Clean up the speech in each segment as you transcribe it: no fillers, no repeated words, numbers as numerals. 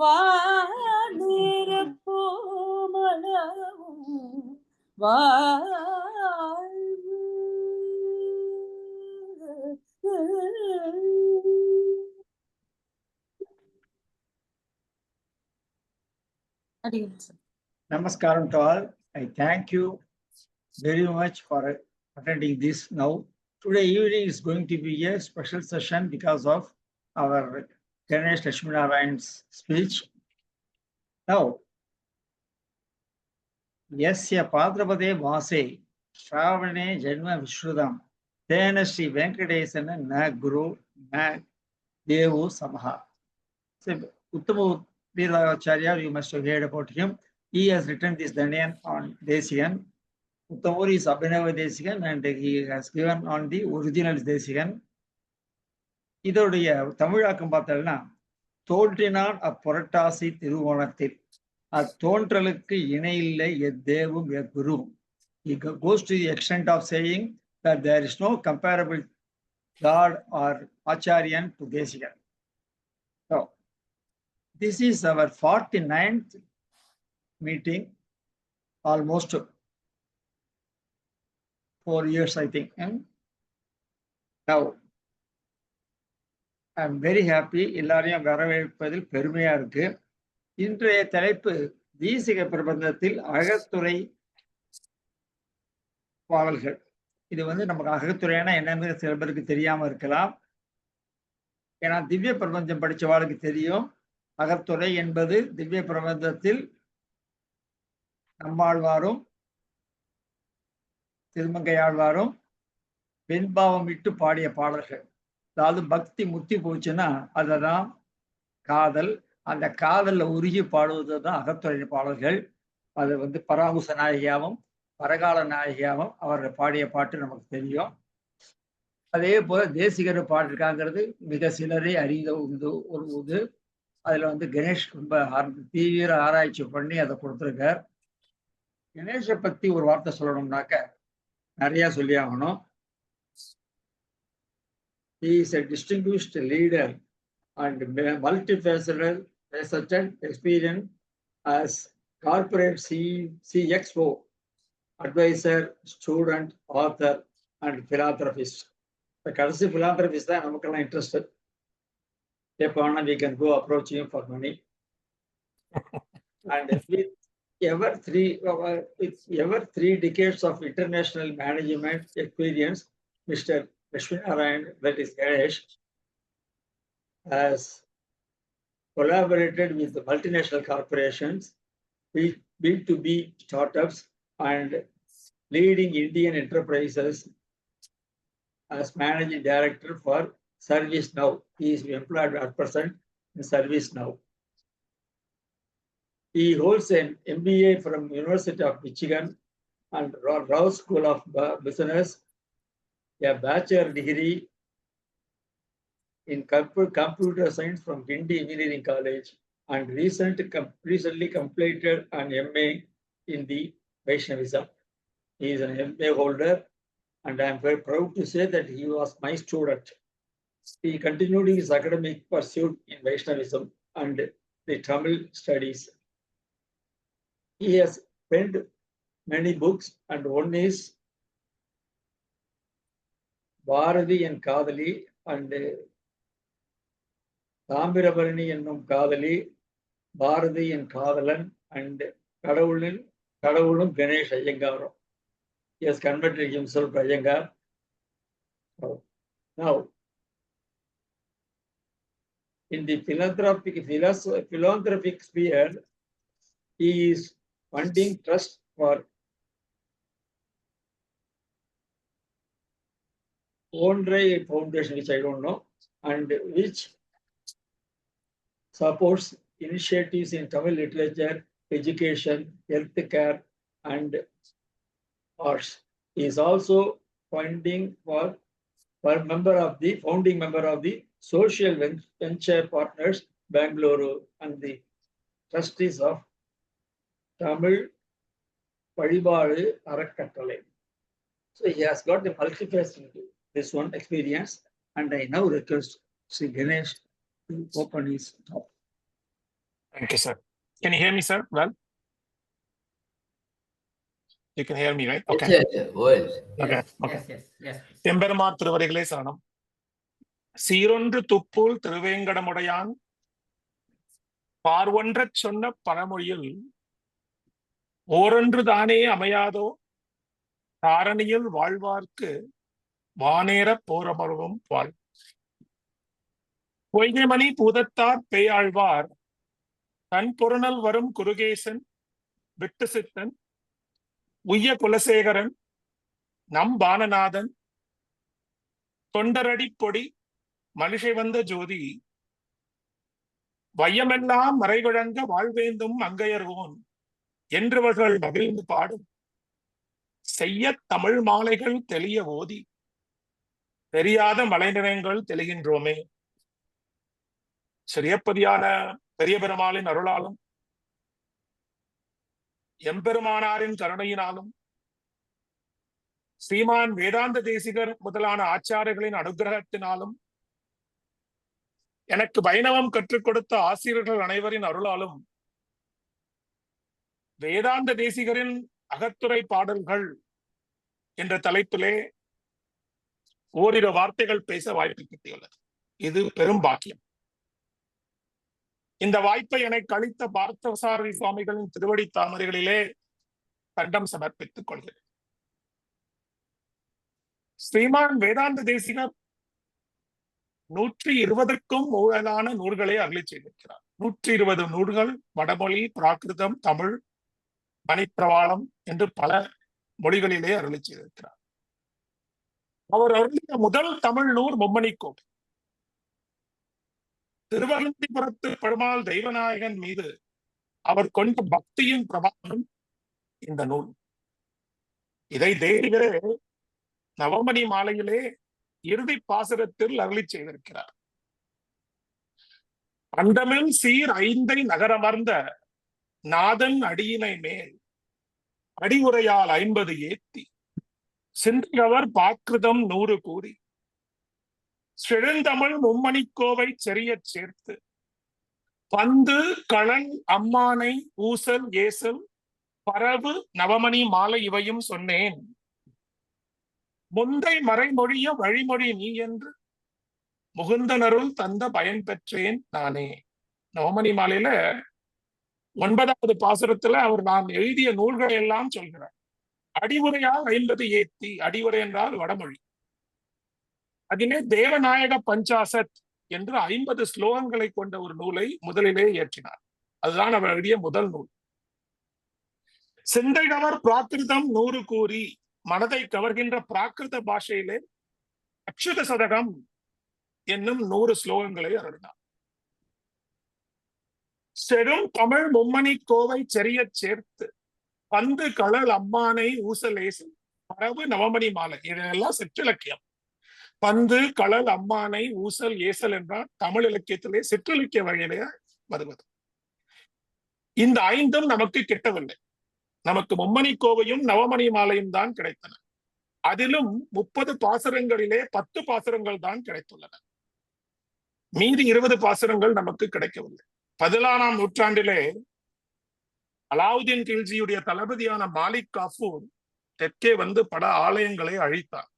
வானிற கோமளவும் வாழ்வு Namaskaram to all. I thank you very much for attending this now. Today evening is going to be a special session because of our Ganesh Lakshminarayan's speech. Now, Yasya Padrapade Vase Shravane Janma Vishrudam Tena Sri Venkatesana Na Guru Na Devu Samaha. So, Uttama Veeracharya, you must have heard about him. He has written this Danyan on Desikan. Uttamur is Abhinava Desikan and he has given on the original Desikan. இதோடைய தமிழாக்கம் பார்த்தோம்னா தோன்றினான் அப்புரட்டாசி திருவோணத்தில் அத்தோன்றலுக்கு இணையில்லை எத்தேவும் எக்குரும். He goes to the extent of saying that there is no comparable God or Acharyan to Desikan. So, this is our 49th meeting, almost 4 years, I think. And now, I am very happy. எல்லாரையும் வரவேற்பதில் பெருமையா இருக்கு. இன்றைய தலைப்பு வீசிக பிரபந்தத்தில் அகத்துறை பாடல்கள். இது நமக்கு அகத்துறையான என்னன்னு சில பேருக்கு தெரியாம இருக்கலாம். ஏன்னா திவ்ய பிரபஞ்சம் படிச்சவாளுக்கு தெரியும். அகத்துறை என்பது திவ்ய பிரபந்தத்தில் நம்மாழ்வாரும் திருமங்கையாழ்வாரும் வெண்பாவம் இட்டு பாடிய பாடல்கள். அதாவது பக்தி முத்தி போச்சுன்னா அதுதான் காதல். அந்த காதல்ல உருகி பாடுவதுதான் அகத்துறை பாடல்கள். அது பராகுச நாயகியாவும் பரகால நாயகியாவும் அவர்கள் பாடிய பாட்டு நமக்கு தெரியும். அதே போல தேசிகர் பாடிருக்காங்கிறது மிக சிலரை அறிந்த ஒரு இது. அதுல கணேஷ் ரொம்ப தீவிர ஆராய்ச்சி பண்ணி அதை கொடுத்துருக்கார். கணேஷை பத்தி ஒரு வார்த்தை சொல்லணும்னாக்க நிறைய சொல்லி ஆகணும். He is a distinguished leader and multifaceted experience as corporate CXO, advisor, student, author, and philanthropist. The current philanthropist is not interested. We can go approach him for money. And with ever three decades of international management experience, Mr. Lakshminarayan, that is Ganesh, has collaborated with the multinational corporations, B2B startups, and leading Indian enterprises as managing director for ServiceNow. He is employed at present in ServiceNow. He holds an MBA from University of Michigan and Rouse School of Business, a bachelor degree in computer science from Guindy Engineering College, and recently completed an MA in the Vaishnavism. He is an MA holder, and I am very proud to say that he was my student. He continued his academic pursuit in Vaishnavism and the Tamil studies. He has penned many books, and one is Bharati and Kadali and Thambirabarani என்னும் காதலி, பாரதி என் காதலன், and கடவுளும் Ganesh ஐயங்காரும். He has converted himself to Iyengar. Now, in the philanthropic sphere, he is funding trust for Ondre Foundation, which I don't know, and which supports initiatives in Tamil literature, education, healthcare, and arts. He is also founding member of the Social Venture Partners, Bangalore, and the trustees of Tamil Padibadu Arakkatthalai. So he has got the multifaceted this one experience, and I now request Sri Ganesh to open his talk. Thank you, sir. Can you hear me, sir? Well, you can hear me, right? Okay. Yes, well. Okay. Okay. Yes. எம்பெருமார் திருவடிகளே சரணம். சீரொன்று துப்புள் திருவேங்கடமுடையான் பார்வொன்றச் சொன்ன பழமொழியில் ஓரொன்று தானே அமையாதோ தாரணியில் வாழ்வார்க்கு வானேற போரமருவும் வாழ். பொய்கைமணி பூதத்தார் பேயாழ்வார் தன் பொருணல் வரும் குருகேசன் விட்டு சித்தன் உய்ய குலசேகரன் நம் பானநாதன் தொண்டரடி பொடி மனுஷை வந்த ஜோதி வையமெல்லாம் மறைவிழங்க வாழ்வேந்தும் அங்கையர்வோன் என்றவர்கள் மகிழ்ந்து பாடும் செய்ய தமிழ் மாலைகள் தெளிய ஓதி தெரியாத மலைநிறங்கள் தெளிகின்றோமே. சிறியப்பதியான பெரிய பெருமாளின் அருளாலும் எம்பெருமானாரின் கருணையினாலும் ஸ்ரீமான் வேதாந்த தேசிகர் முதலான ஆச்சாரியர்களின் அனுகிரகத்தினாலும் எனக்கு வைணவம் கற்றுக் கொடுத்த ஆசிரியர்கள் அனைவரின் அருளாலும் வேதாந்த தேசிகரின் அகத்துரை பாடல்கள் என்ற தலைப்பிலே ஓரிரு வார்த்தைகள் பேச வாய்ப்பு கிட்டியுள்ளது. இது பெரும் பாக்கியம். இந்த வாய்ப்பை எனக்கு அளித்த பார்த்தசாரதி சுவாமிகளின் திருவடி தாமரைகளிலே தண்டம் சமர்ப்பித்துக் கொள்கிறேன். ஸ்ரீமான் வேதாந்த தேசிகர் 120க்கும் மேலான நூல்களை அருளி செய்திருக்கிறார். 120 நூல்கள் வடமொழி, பிராகிருதம், தமிழ், மணிப்பிரவாளம் என்று பல மொழிகளிலே அருளி செய்திருக்கிறார். அவர் அருளிய முதல் தமிழ் நூல் மும்மணிக்கோவை. திருவனந்தபுரத்து பெருமாள் தெய்வநாயகன் மீது அவர் கொண்ட பக்தியின் பிரபாவம் இந்த நூல். இதை தேசிகரே நவமணி மாலையிலே இறுதி பாசுரத்தில் அருளி செய்திருக்கிறார். அண்டமில் சீர் ஐந்தை நகரமர்ந்த நாதன் அடியினை மேல் அடிவுரையால் 50 ஏத்தி சிந்தியவர் பாக்கிருதம் 100 கூறி செழுந்தமிழ் மும்மணிக்கோவை செறியச் சேர்த்து பந்து களன் அம்மானை ஊசல் ஏசல் பரவு நவமணி மாலை இவையும் சொன்னேன் முந்தை மறைமொழிய வழிமொழி நீ என்று முகுந்தனருள் தந்த பயன் பெற்றேன் நானே. நவமணி மாலையில 9வது பாசுரத்துல அவர் நான் எழுதிய நூல்களை எல்லாம் சொல்கிறார். அடிவுரையால் 50 ஏத்தி, அடிவுரை என்றால் வடமொழி. அதிலே தேவநாயக பஞ்சாசத் என்று 50 ஸ்லோகங்களை கொண்ட ஒரு நூலை முதலிலே இயற்றினார். அதுதான் அவர் எழுதிய முதல் நூல். சிந்தைகவர் பிராகிருதம் 100 கூறி மனதை கவர்கின்ற பிராகிருத பாஷையிலே அக்ஷத சதகம் என்னும் 100 ஸ்லோகங்களை அருளினார். செடும் தமிழ் மும்மணி கோவை செறியச் சேர்த்து பந்து களல் அம்மானை ஊசலேசல் பரவு நவமணி மாலை. இதெல்லாம் சிற்றிலக்கியம். பந்து களல் அம்மானை ஊசல் ஏசல் என்றால் தமிழ் இலக்கியத்திலே சிற்றிலக்கிய வகையிலே வருவது. இந்த 5ம் நமக்கு கிட்டவில்லை. நமக்கு மும்மணி கோவையும் நவமணி மாலையும் தான் கிடைத்தன. அதிலும் 30 பாசுரங்களிலே 10 பாசுரங்கள் தான் கிடைத்துள்ளன. மீதி 20 பாசுரங்கள் நமக்கு கிடைக்கவில்லை. 14ஆம் நூற்றாண்டிலே அலாவுதீன் கில்ஜியுடைய தளபதியான மாலிக் காஃபூர் தெற்கே வந்து பல ஆலயங்களை அழித்தார்.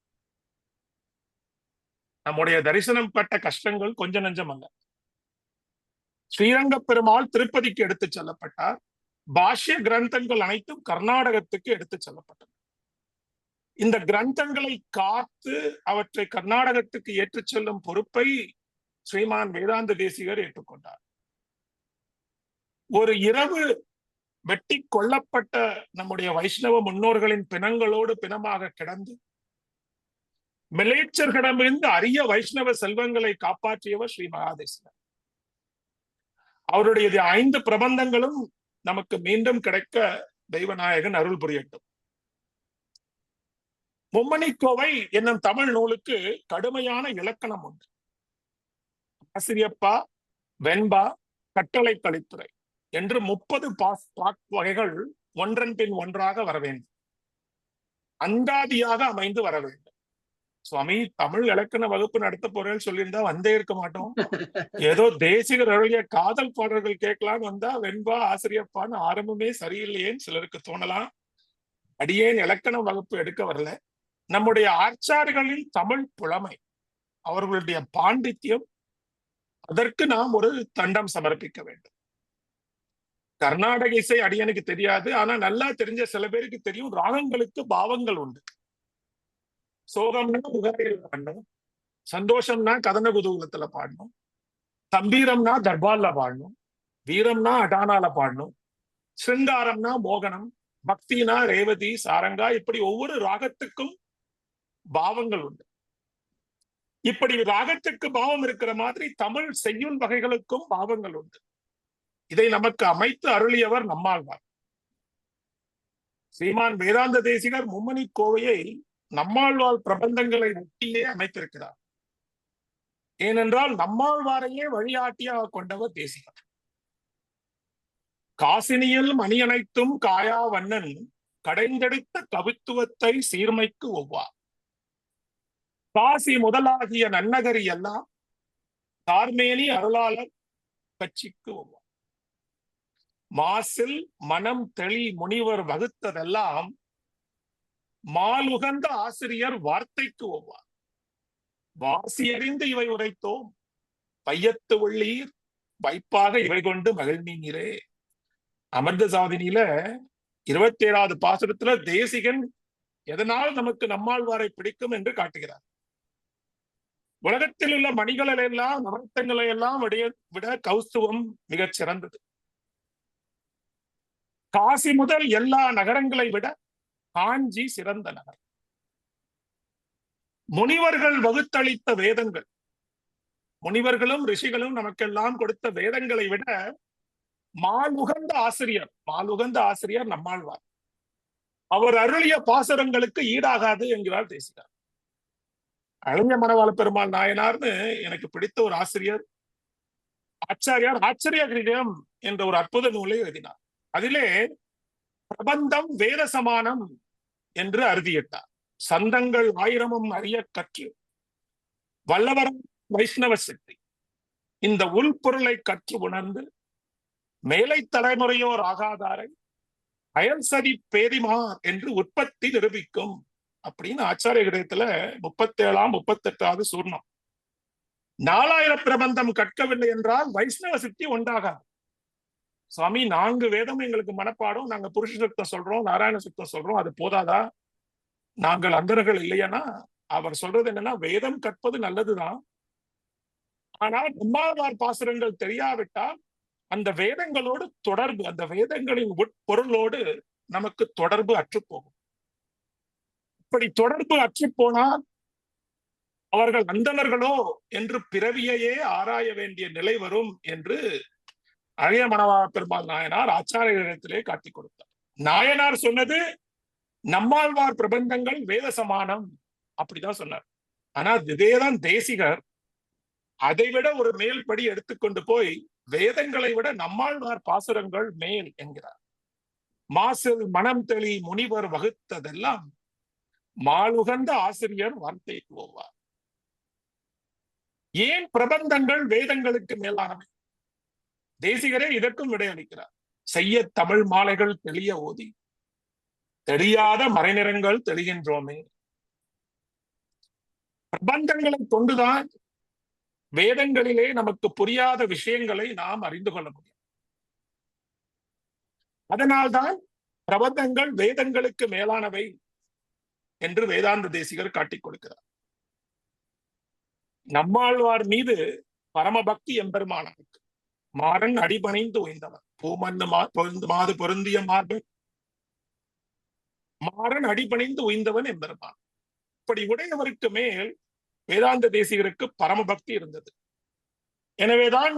நம்முடைய தரிசனம் பட்ட கஷ்டங்கள் கொஞ்ச நஞ்சம் அல்ல. ஸ்ரீரங்க பெருமாள் திருப்பதிக்கு எடுத்து செல்லப்பட்டார். பாஷ்ய கிரந்தங்கள் அனைத்தும் கர்நாடகத்துக்கு எடுத்து செல்லப்பட்டன. இந்த கிரந்தங்களை காத்து அவற்றை கர்நாடகத்துக்கு ஏற்றுச் செல்லும் பொறுப்பை ஸ்ரீமான் வேதாந்த தேசிகர் ஏற்றுக்கொண்டார். ஒரு இரவு வெட்டி கொல்லப்பட்ட நம்முடைய வைஷ்ணவ முன்னோர்களின் பிணங்களோடு பிணமாக கிடந்து மிலேச்சர்களிடமிருந்து அரிய வைஷ்ணவ செல்வங்களை காப்பாற்றியவர் ஸ்ரீ மகாதேசிகர். அவருடைய 5 பிரபந்தங்களும் நமக்கு மீண்டும் கிடைக்க தெய்வநாயகன் அருள் புரியட்டும். மும்மணிக்கோவை என்னும் தமிழ் நூலுக்கு கடுமையான இலக்கணம் உண்டு. ஆசிரியப்பா, வெண்பா, கட்டளை கலித்துறை என்று 30 வகைகள் ஒன்றன் பின் ஒன்றாக வர வேண்டும். அந்தாதியாக அமைந்து வர வேண்டும். சுவாமி தமிழ் இலக்கண வகுப்பு நடத்த போறேன்னு சொல்லியிருந்தா வந்தே இருக்க மாட்டோம். ஏதோ தேசிகர் அருளிய காதல் பாடல்கள் கேட்கலான்னு வந்தா வெண்பா ஆசிரியப்பான்னு ஆரம்பமே சரியில்லையேன்னு சிலருக்கு தோணலாம். அடியேன் இலக்கண வகுப்பு எடுக்க வரல. நம்முடைய ஆச்சாரிகளின் தமிழ் புலமை, அவர்களுடைய பாண்டித்யம், அதற்கு நாம் ஒரு தண்டம் சமர்ப்பிக்க வேண்டும். கர்நாடக இசை அடியனுக்கு தெரியாது. ஆனா நல்லா தெரிஞ்ச சில பேருக்கு தெரியும், ராகங்களுக்கு பாவங்கள் உண்டு. சோகம்னா உகாரியில் பாடணும், சந்தோஷம்னா கதன குதூகலத்துல பாடணும், கம்பீரம்னா தர்பால்ல பாடணும், வீரம்னா அடானால பாடணும், சிருங்காரம்னா மோகனம், பக்தினா ரேவதி, சாரங்கா, இப்படி ஒவ்வொரு ராகத்துக்கும் பாவங்கள் உண்டு. இப்படி ராகத்துக்கு பாவம் இருக்கிற மாதிரி தமிழ் செய்யுள் வகைகளுக்கும் பாவங்கள் உண்டு. இதை நமக்கு அமைத்து அருளியவர் நம்மாழ்வார். ஸ்ரீமான் வேதாந்த தேசிகர் மும்மணி கோவையை நம்மாழ்வார் பிரபந்தங்களை ஒட்டியே அமைத்திருக்கிறார். ஏனென்றால் நம்மாழ்வாரையே வழிகாட்டியாக கொண்டவர் தேசிகர். காசினியில் மணியனைத்தும் காயா வண்ணன் கடைந்தெடுத்த கவித்துவத்தை சீர்மைக்கு ஒவ்வார். காசி முதலாகிய நன்னகரி எல்லாம் தார்மேனி அருளாளர் கட்சிக்கு ஒவ்வார். மாசில் மனம் தெளி முனிவர் வகுத்ததெல்லாம் மாலுகந்த ஆசிரியர் வார்த்தைக்கு ஒவ்வார். வாசியறிந்து இவை உரைத்தோம், பையத்து உள்ளீர் வைப்பாக இவை கொண்டு மகிழ்நீரே. அமிர்த சாதினியில 27வது பாசுரத்துல தேசிகன் எதனால் நமக்கு நம்மாழ்வாரை பிடிக்கும் என்று காட்டுகிறார். உலகத்தில் உள்ள மணிகளை எல்லாம், நவரத்தங்களை எல்லாம் விட கௌஸ்துவம் மிகச் சிறந்தது. காசி முதல் எல்லா நகரங்களை விட காஞ்சி சிறந்த நகரம். முனிவர்கள் வகுத்தளித்த வேதங்கள், முனிவர்களும் ரிஷிகளும் நமக்கெல்லாம் கொடுத்த வேதங்களை விட மாலுகந்த ஆசிரியர் நம்மாழ்வார். அவர் அருளிய பாசுரங்களுக்கு ஈடாகாது என்கிறார் தேசிகர். அழகிய மணவாள பெருமாள் நாயனார்னு எனக்கு பிடித்த ஒரு ஆசிரியர், ஆச்சாரியார் ஆச்சரிய கிரீடம் என்ற ஒரு அற்புத நூலை எழுதினார். அதிலே பிரபந்தம் வேத சமானம் என்று அறுதியிட்டார். சந்தங்கள் 1000 அறிய கற்று வல்லவரம் வைஷ்ணவ சக்தி இந்த உள்பொருளை கற்று உணர்ந்து மேலை தலைமுறையோர் ஆகாதாரை அயல் சதி பேதிமார் என்று உற்பத்தி நிரூபிக்கும் அப்படின்னு ஆச்சாரிய கிரகத்துல 37ஆம் 38வது சூர்ணம். 4000 பிரபந்தம் கற்கவில்லை என்றால் வைஷ்ணவ சித்தி உண்டாகாது. சுவாமி 4 வேதம் எங்களுக்கு மனப்பாடம், நாங்க புருஷ சுத்தம் சொல்றோம், நாராயண சுத்தம் சொல்றோம், அது போதாதா? நாங்கள் அந்தர்கள் இல்லையானா? அவர் சொல்றது என்னன்னா, வேதம் கற்பது நல்லதுதான், ஆனால் நம்மாழ்வார் பாசுரங்கள் தெரியாவிட்டால் அந்த வேதங்களோடு தொடர்பு, அந்த வேதங்களின் உட்பொருளோடு நமக்கு தொடர்பு அற்றுப்போகும். இப்படி தொடர்பு அற்றுப்போனால் அவர்கள் அந்தணர்களோ என்று பிறவியையே ஆராய வேண்டிய நிலை வரும் என்று அழகிய மணவாள பெருமாள் நாயனார் ஆச்சாரியத்திலே காட்டிக் கொடுத்தார். நாயனார் சொன்னது நம்மாழ்வார் பிரபந்தங்கள் வேத சமானம் அப்படிதான் சொன்னார். ஆனா இதேதான் தேசிகர் அதைவிட ஒரு மேல்படி எடுத்துக்கொண்டு போய் வேதங்களை விட நம்மாழ்வார் பாசுரங்கள் மேல் என்கிறார். மாசில் மனம் தெளி முனிவர் வகுத்ததெல்லாம் மாலுகந்த ஆசிரியர் வார்த்தைக்கு ஒவ்வார். ஏன் பிரபந்தங்கள் வேதங்களுக்கு மேலானவை? தேசிகரே இதற்கும் விடையளிக்கிறார். செய்ய தமிழ் மாலைகள் தெளிய ஓதி தெரியாத மறைநிறங்கள் தெளிகின்றோமே. பிரபந்தங்களை கொண்டுதான் வேதங்களிலே நமக்கு புரியாத விஷயங்களை நாம் அறிந்து கொள்ள முடியும். அதனால்தான் பிரபந்தங்கள் வேதங்களுக்கு மேலானவை என்று வேதாந்த தேசிகர் காட்டிக் கொடுக்கிறார். நம்மாழ்வார் மீது பரமபக்தி எம்பெருமானனுக்கு மாறன் அடிபணிந்து உய்ந்தவர் பூமன்னு மாது பொருந்திய மார்பன் மாறன் அடிபணிந்து உய்ந்தவன் எம்பெருமான். இப்படி உடையவருக்கு மேல் வேதாந்த தேசிகருக்கு பரமபக்தி இருந்தது. எனவேதான்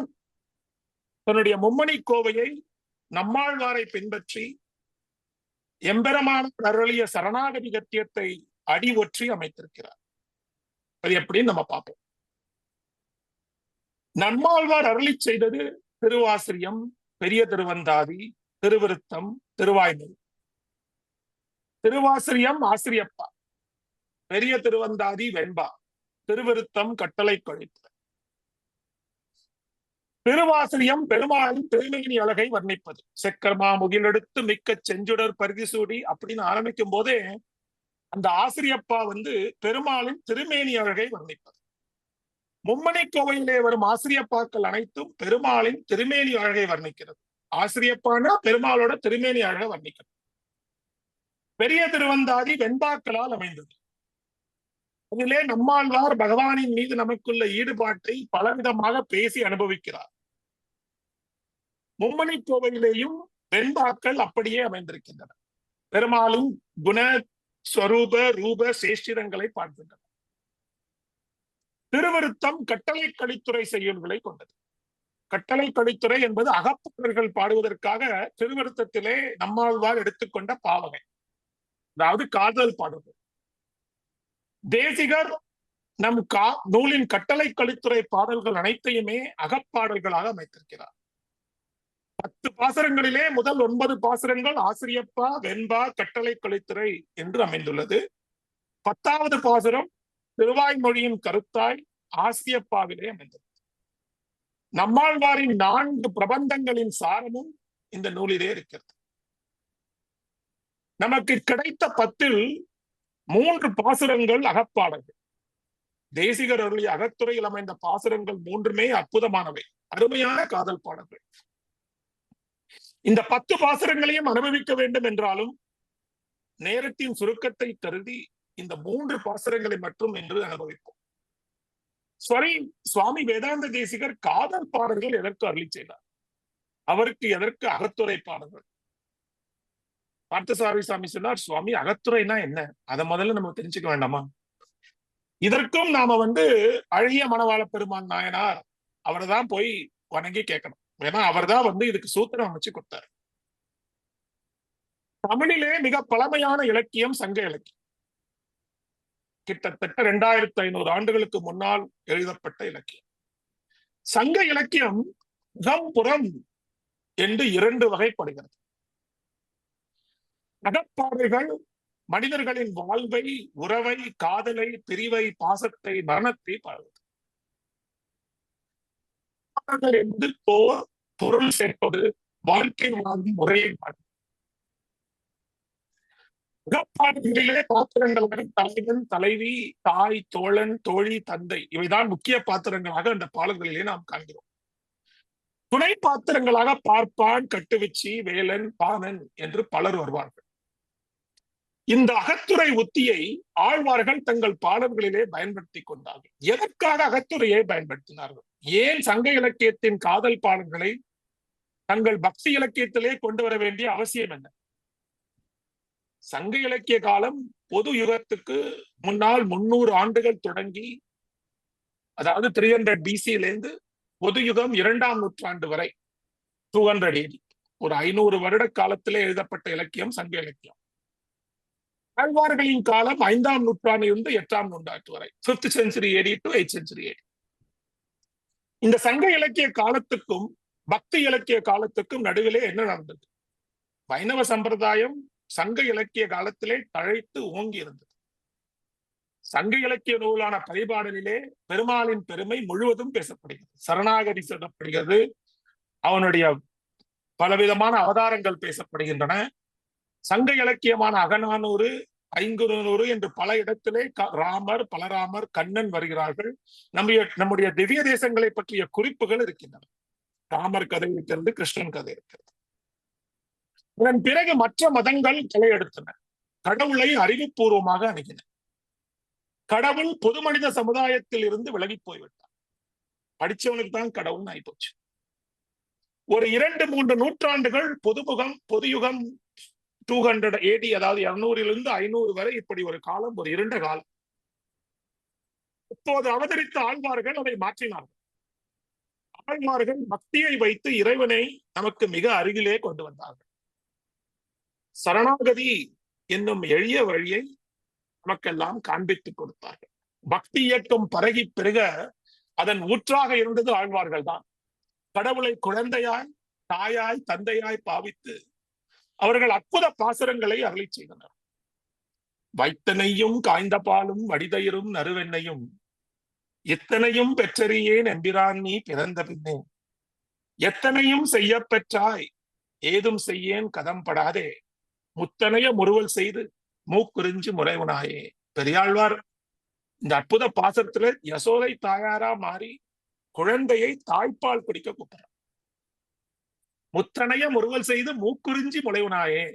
தன்னுடைய மும்மணி கோவையை நம்மாழ்வாரை பின்பற்றி எம்பெருமான அருளிய சரணாகதி கத்தியத்தை அடி ஒற்றி அமைத்திருக்கிறார். அது எப்படின்னு நம்ம பார்ப்போம். நம்மாழ்வார் அருளி செய்தது திருவாசிரியம், பெரிய திருவந்தாதி, திருவிருத்தம், திருவாய்மொழி. திருவாசிரியம் ஆசிரியப்பா, பெரிய திருவந்தாதி வெண்பா, திருவிருத்தம் கட்டளை கழித்து. திருவாசிரியம் பெருமாளின் திருமேனி அழகை வர்ணிப்பது. செக்கர்மா முகிலெடுத்து மிக்க செஞ்சுடர் பரிதிசூடி அப்படின்னு ஆரம்பிக்கும் போதே அந்த ஆசிரியப்பா பெருமாளின் திருமேனி அழகை வர்ணிப்பது. மும்மணி கோவையிலே வரும் ஆசிரியப்பாக்கள் அனைத்தும் பெருமாளின் திருமேனி அழகை வர்ணிக்கிறது. ஆசிரியப்பானா பெருமாளோட திருமேனி அழகை வர்ணிக்கிறது. பெரிய திருவந்தாதி வெண்பாக்களால் அமைந்தது. அதிலே நம்மாழ்வார் பகவானின் மீது நமக்குள்ள ஈடுபாட்டை பலவிதமாக பேசி அனுபவிக்கிறார். மும்மணி கோவையிலேயும் வெண்பாக்கள் அப்படியே அமைந்திருக்கின்றன. பெருமாளும் குண ஸ்வரூப ரூப சேஷ்டிரங்களை பார்க்கின்றன. திருவிருத்தம் கட்டளை கலித்துறை செய்யுள்களை கொண்டது. கட்டளை கலித்துறை என்பது அகப்பாடல்கள் பாடுவதற்காக திருவிருத்தத்திலே நம்மாழ்வார் எடுத்துக்கொண்ட பாவனை, அதாவது காதல் பாடல்கள். தேசிகர் நம் நூலின் கட்டளை கலித்துறை பாடல்கள் அனைத்தையுமே அகப்பாடல்களாக அமைத்திருக்கிறார். 10 பாசுரங்களிலே முதல் 9 பாசுரங்கள் ஆசிரியப்பா வெண்பா கட்டளை கலித்துறை என்று அமைந்துள்ளது. 10வது பாசுரம் திருவாய்மொழியின் கருத்தாய் ஆசிரியப்பாவிலே அமைந்தது. நம்மாழ்வாரின் 4 பிரபந்தங்களின் சாரமும் இந்த நூலிலே இருக்கிறது. நமக்கு கிடைத்த 10ல் 3 பாசுரங்கள் அகப்பாடல்கள். தேசிகர் அருளிய அகத்துறையில் அமைந்த பாசுரங்கள் 3மே அற்புதமானவை, அருமையான காதல் பாடல்கள். இந்த 10 பாசுரங்களையும் அனுபவிக்க வேண்டும் என்றாலும் நேரத்தின் சுருக்கத்தை கருதி இந்த 3 பாசுரங்களை மட்டும் என்று அனுபவிப்போம். சுவாமி வேதாந்த தேசிகர் காதல் பாடல்கள் எதற்கு அருளி செய்தார்? அவருக்கு எதற்கு அகத்துறை பாடல்கள்? பார்த்தசாரதி சாமி சொன்னார், சுவாமி அகத்துறைனா என்ன, அதை முதல்ல நம்ம தெரிஞ்சுக்க வேண்டாமா? இதற்கும் நாம அழகிய மணவாள பெருமான் நாயனார் அவரை தான் போய் வணங்கி கேட்கணும். ஏன்னா அவர் தான் இதுக்கு சூத்திரம் அமைச்சு கொடுத்தார். தமிழிலே மிக பழமையான இலக்கியம் சங்க இலக்கியம். கிட்டத்தட்ட 2500 ஆண்டுகளுக்கு முன்னால் எழுதப்பட்ட இலக்கியம். சங்க இலக்கியம் அகம்புறம் என்று 2 வகைப்படுகிறது. அகப்பாடல்கள் மனிதர்களின் வாழ்வை, உறவை, காதலை, பிரிவை, பாசத்தை, மரணத்தை பாடுவது. என்பது போர், பொருள் சேர்ப்பது, வாழ்க்கை வாழ்வும் முறையை பாடுவது. அகப்பாடல்களிலே பாத்திரங்கள் தலைவன், தலைவி, தாய், தோழன், தோழி, தந்தை இவைதான் முக்கிய பாத்திரங்களாக அந்த பாடல்களிலே நாம் காண்கிறோம். துணை பாத்திரங்களாக பார்ப்பான், கட்டுவிச்சி, வேலன், பாணன் என்று பலர் வருவார்கள். இந்த அகத்துறை உத்தியை ஆழ்வார்கள் தங்கள் பாடல்களிலே பயன்படுத்தி கொண்டார்கள். எதற்காக அகத்துறையை பயன்படுத்தினார்கள்? ஏன் சங்க இலக்கியத்தின் காதல் பாடல்களை தங்கள் பக்தி இலக்கியத்திலே கொண்டு வர வேண்டிய அவசியம் என்ன? சங்க இலக்கிய காலம் பொது யுகத்துக்கு முன்னால் 300 ஆண்டுகள் தொடங்கி, அதாவது 300 BC-லேருந்து பொது யுகம் 2ஆம் நூற்றாண்டு வரை 200 AD, ஒரு 500 வருட காலத்திலே எழுதப்பட்ட இலக்கியம் சங்க இலக்கியம். ஆழ்வார்களின் காலம் 5ஆம் நூற்றாண்டிலிருந்து 8ஆம் நூற்றாண்டு வரை, 5th century AD to 8th century AD. இந்த சங்க இலக்கிய காலத்துக்கும் பக்தி இலக்கிய காலத்துக்கும் நடுவிலே என்ன நடந்தது? வைணவ சம்பிரதாயம் சங்க இலக்கிய காலத்திலே தழைத்து ஓங்கி இருந்தது. சங்க இலக்கிய நூலான பரிபாடலிலே பெருமாளின் பெருமை முழுவதும் பேசப்படுகிறது. சரணாகதி சொல்லப்படுகிறது. அவனுடைய பலவிதமான அவதாரங்கள் பேசப்படுகின்றன. சங்க இலக்கியமான அகநானூறு, ஐங்குறுநூறு என்று பல இடத்திலே ராமர், பலராமர், கண்ணன் வருகிறார்கள். நம்முடைய திவ்ய தேசங்களை பற்றிய குறிப்புகள் இருக்கின்றன. ராமர் கதை இருக்கிறது, கிருஷ்ணன் கதை இருக்கிறது. அதன் பிறகு மற்ற மதங்கள் தலையெடுத்தன. கடவுளை அறிவுபூர்வமாக அணுகின. கடவுள் பொது மனித சமுதாயத்தில் இருந்து விலகி போய்விட்டார். படிச்சவனுக்கு தான் கடவுள்னு ஆயிப்போச்சு. ஒரு 2-3 நூற்றாண்டுகள் பொது யுகம் 200 AD, அதாவது 200லிருந்து 500 வரை இப்படி ஒரு காலம், ஒரு இருண்ட காலம். இப்போது அவதரித்த ஆழ்வார்கள் அதை மாற்றினார்கள். ஆழ்வார்கள் பக்தியை வைத்து இறைவனை நமக்கு மிக அருகிலே கொண்டு வந்தார்கள். சரணாகதி என்னும் எளிய வழியை நமக்கெல்லாம் காண்பித்துக் கொடுத்தார்கள். பக்தி இயக்கம் பரகி பெருக அதன் ஊற்றாக இருந்தது ஆழ்வார்கள் தான். கடவுளை குழந்தையாய், தாயாய், தந்தையாய் பாவித்து அவர்கள் அற்புத பாசுரங்களை அருளி செய்தனர். வைத்தனையும் காய்ந்த பாலும் வடிதயிரும் நறுவெண்ணையும் எத்தனையும் பெற்றறியேன் எம்பிரான் நீ பிறந்த பின்னே எத்தனையும் செய்ய பெற்றாய் ஏதும் செய்யேன் கதம் படாதே முத்தனைய முறுவல் செய்து மூக்குறிஞ்சு முறைவுனாயே. பெரியாழ்வார் இந்த அற்புத பாசத்துல யசோதை தாயாரா மாறி குழந்தையை தாய்ப்பால் குடிக்க கூப்பிடுறார். முத்தனைய முறுவல் செய்து மூக்குறிஞ்சி முளைவுனாயே.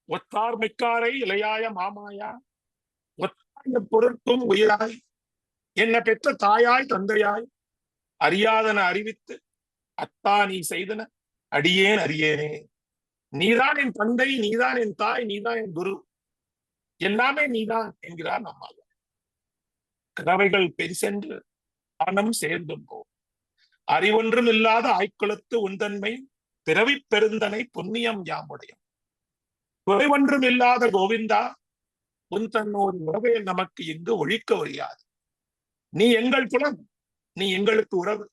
ஒத்தார் மிக்காரை இளையாய மாமாயா ஒத்தாய பொருட்கும் உயிராய் என்ன பெற்ற தாயாய் தந்தையாய் அறியாதன அறிவித்து அத்தா நீ செய்தன அடியேன் அறியேனே. நீதான் என் தந்தை, நீதான் என் தாய், நீதான் என் குரு, எல்லாமே நீதான் என்கிறார் நம்மால். கறவைகள் பெரிசென்று ஆனம் சேர்ந்தும் போ அறிவொன்றும் இல்லாத ஆய்க்குளத்து உந்தன்மை பிறவி பெருந்தனை புண்ணியம் யாமுடையும். குறைவொன்றும் இல்லாத கோவிந்தா உன் தன்னோடு உறவே நமக்கு இங்கு ஒழிக்க ஒழியாது. நீ எங்கள் குலம், நீ எங்களுக்கு உறவு.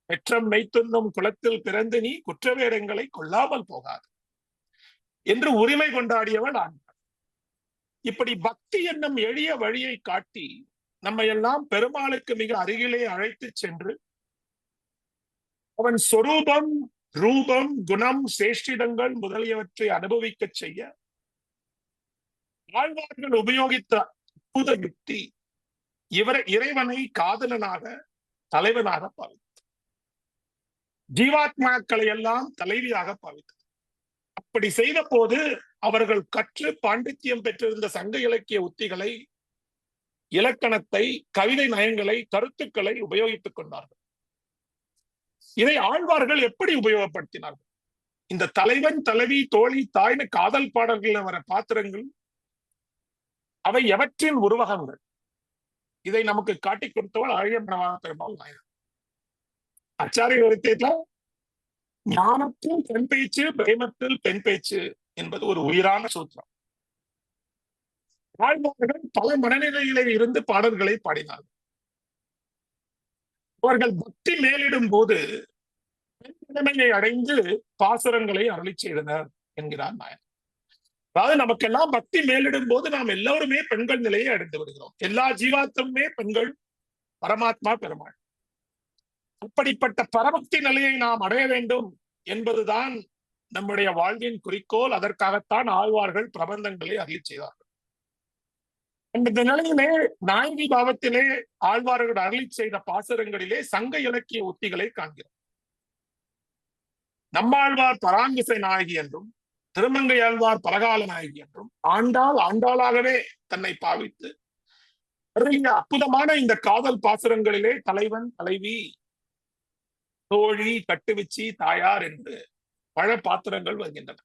பெற்றம் மெய்த்துண்ணும் குலத்தில் பிறந்து நீ குற்றவேரங்களை கொள்ளாமல் போகாது என்று உரிமை கொண்டாடியவள் ஆண்டாள். இப்படி பக்தி என்னும் எளிய வழியை காட்டி நம்மை எல்லாம் பெருமாளுக்கு மிக அருகிலே அழைத்து சென்று அவன் சொரூபம், ரூபம், குணம், சேஷ்டிதங்கள் முதலியவற்றை அனுபவிக்க செய்ய ஆழ்வார்கள் உபயோகித்த அற்புத யுக்தி இறைவனை காதலனாக தலைவனாக பாவித்தது. ஜீவாத்மாக்களை எல்லாம் தலைவியாக பாவித்தது. அப்படி செய்த போது அவர்கள் கற்று பாண்டித்யம் பெற்றிருந்த சங்க இலக்கிய உத்திகளை, இலக்கணத்தை, கவிதை நயங்களை, கருத்துக்களை உபயோகித்துக் கொண்டார்கள். இதை ஆழ்வார்கள் எப்படி உபயோகப்படுத்தினார்கள்? இந்த தலைவன், தலைவி, தோழி, தாய்னு காதல் பாடல்கள் வர பாத்திரங்கள் அவை எவற்றின் உருவகங்கள்? இதை நமக்கு காட்டிக் கொடுத்தவள் அழகிய மணவாள பெருமாள் நாயனார். ஆச்சாரிய விருத்தியில ஞானத்தில் பெண் பேச்சு, பிரேமத்தில் பெண் பேச்சு என்பது ஒரு உயிரான சூத்திரம். ஆழ்வார்கள் பல மனநிலையிலே இருந்து பாடல்களை பாடினார்கள். அவர்கள் பக்தி மேலிடும் போது நிலைமையை அடைந்து பாசுரங்களை அருளி செய்தனர் என்கிறார் நாயனார். அதாவது நமக்கெல்லாம் பக்தி மேலிடும் போது நாம் எல்லோருமே பெண்கள் நிலையை அடைந்து விடுகிறோம். எல்லா ஜீவாத்துமே பெண்கள், பரமாத்மா பெருமாள். அப்படிப்பட்ட பரபக்தி நிலையை நாம் அடைய வேண்டும் என்பதுதான் நம்முடைய வாழ்வின் குறிக்கோள். அதற்காகத்தான் ஆழ்வார்கள் பிரபந்தங்களை அருளி செய்தார்கள். இந்த நிலையிலே நாயகி பாவத்திலே ஆழ்வார்கள் அருளி செய்த பாசுரங்களிலே சங்க இலக்கிய உத்திகளை காண்கிறோம். நம்மாழ்வார் பராங்கிசை நாயகி என்றும், திருமங்கை ஆழ்வார் பலகால நாயகி என்றும், ஆண்டாள் ஆண்டாளாகவே தன்னை பாவித்து அற்புதமான இந்த காதல் பாசுரங்களிலே தலைவன், தலைவி, தோழி, கட்டுவிச்சி, தாயார் என்று பல பாத்திரங்கள் வருகின்றன.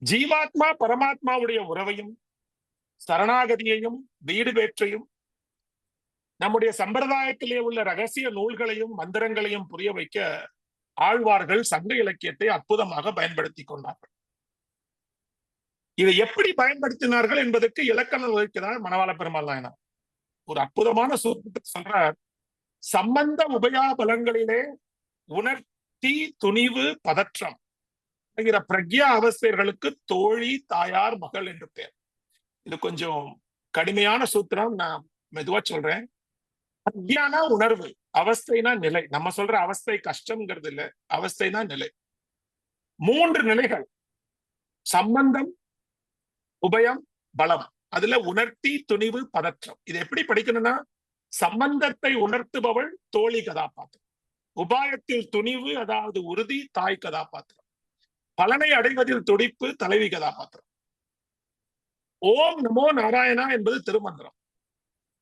ஜீவாத்மா பரமாத்மாவுடைய உறவையும், சரணாகதியையும், வீடு வேற்றையும், நம்முடைய சம்பிரதாயத்திலே உள்ள ரகசிய நூல்களையும் மந்திரங்களையும் புரிய வைக்க ஆழ்வார்கள் சங்க இலக்கியத்தை அற்புதமாக பயன்படுத்தி கொண்டார்கள். இதை எப்படி பயன்படுத்தினார்கள் என்பதற்கு இலக்கணம் வகிக்கிறார் மணவாள பெருமாள் நாயனார். ஒரு அற்புதமான சூத்திரத்தை சொல்றார். சம்பந்த உபயாபலங்களிலே உணர்த்தி, துணிவு, பதற்றம் என்கிற பிரக்யா அவஸ்தைகளுக்கு தோழி, தாயார், மகள் என்று பெயர். இது கொஞ்சம் கடுமையான சூத்திரம், நான் மெதுவா சொல்றேன். பிரக்யானா உணர்வு, அவஸ்தைனா நிலை. நம்ம சொல்ற அவஸ்தை கஷ்டம்ங்கிறது இல்ல, அவஸ்தைனா நிலை. 3 நிலைகள்: சம்பந்தம், உபயம், பலம். அதுல உணர்த்தி, துணிவு, பதற்றம். இது எப்படி படிக்கணும்னா, சம்பந்தத்தை உணர்த்துபவள் தோழி கதாபாத்திரம், உபாயத்தில் துணிவு அதாவது உறுதி தாய் கதாபாத்திரம், பலனை அடைவதில் துடிப்பு தலைவி கதாபாத்திரம். ஓம் நமோ நாராயணா என்பது திருமந்திரம்.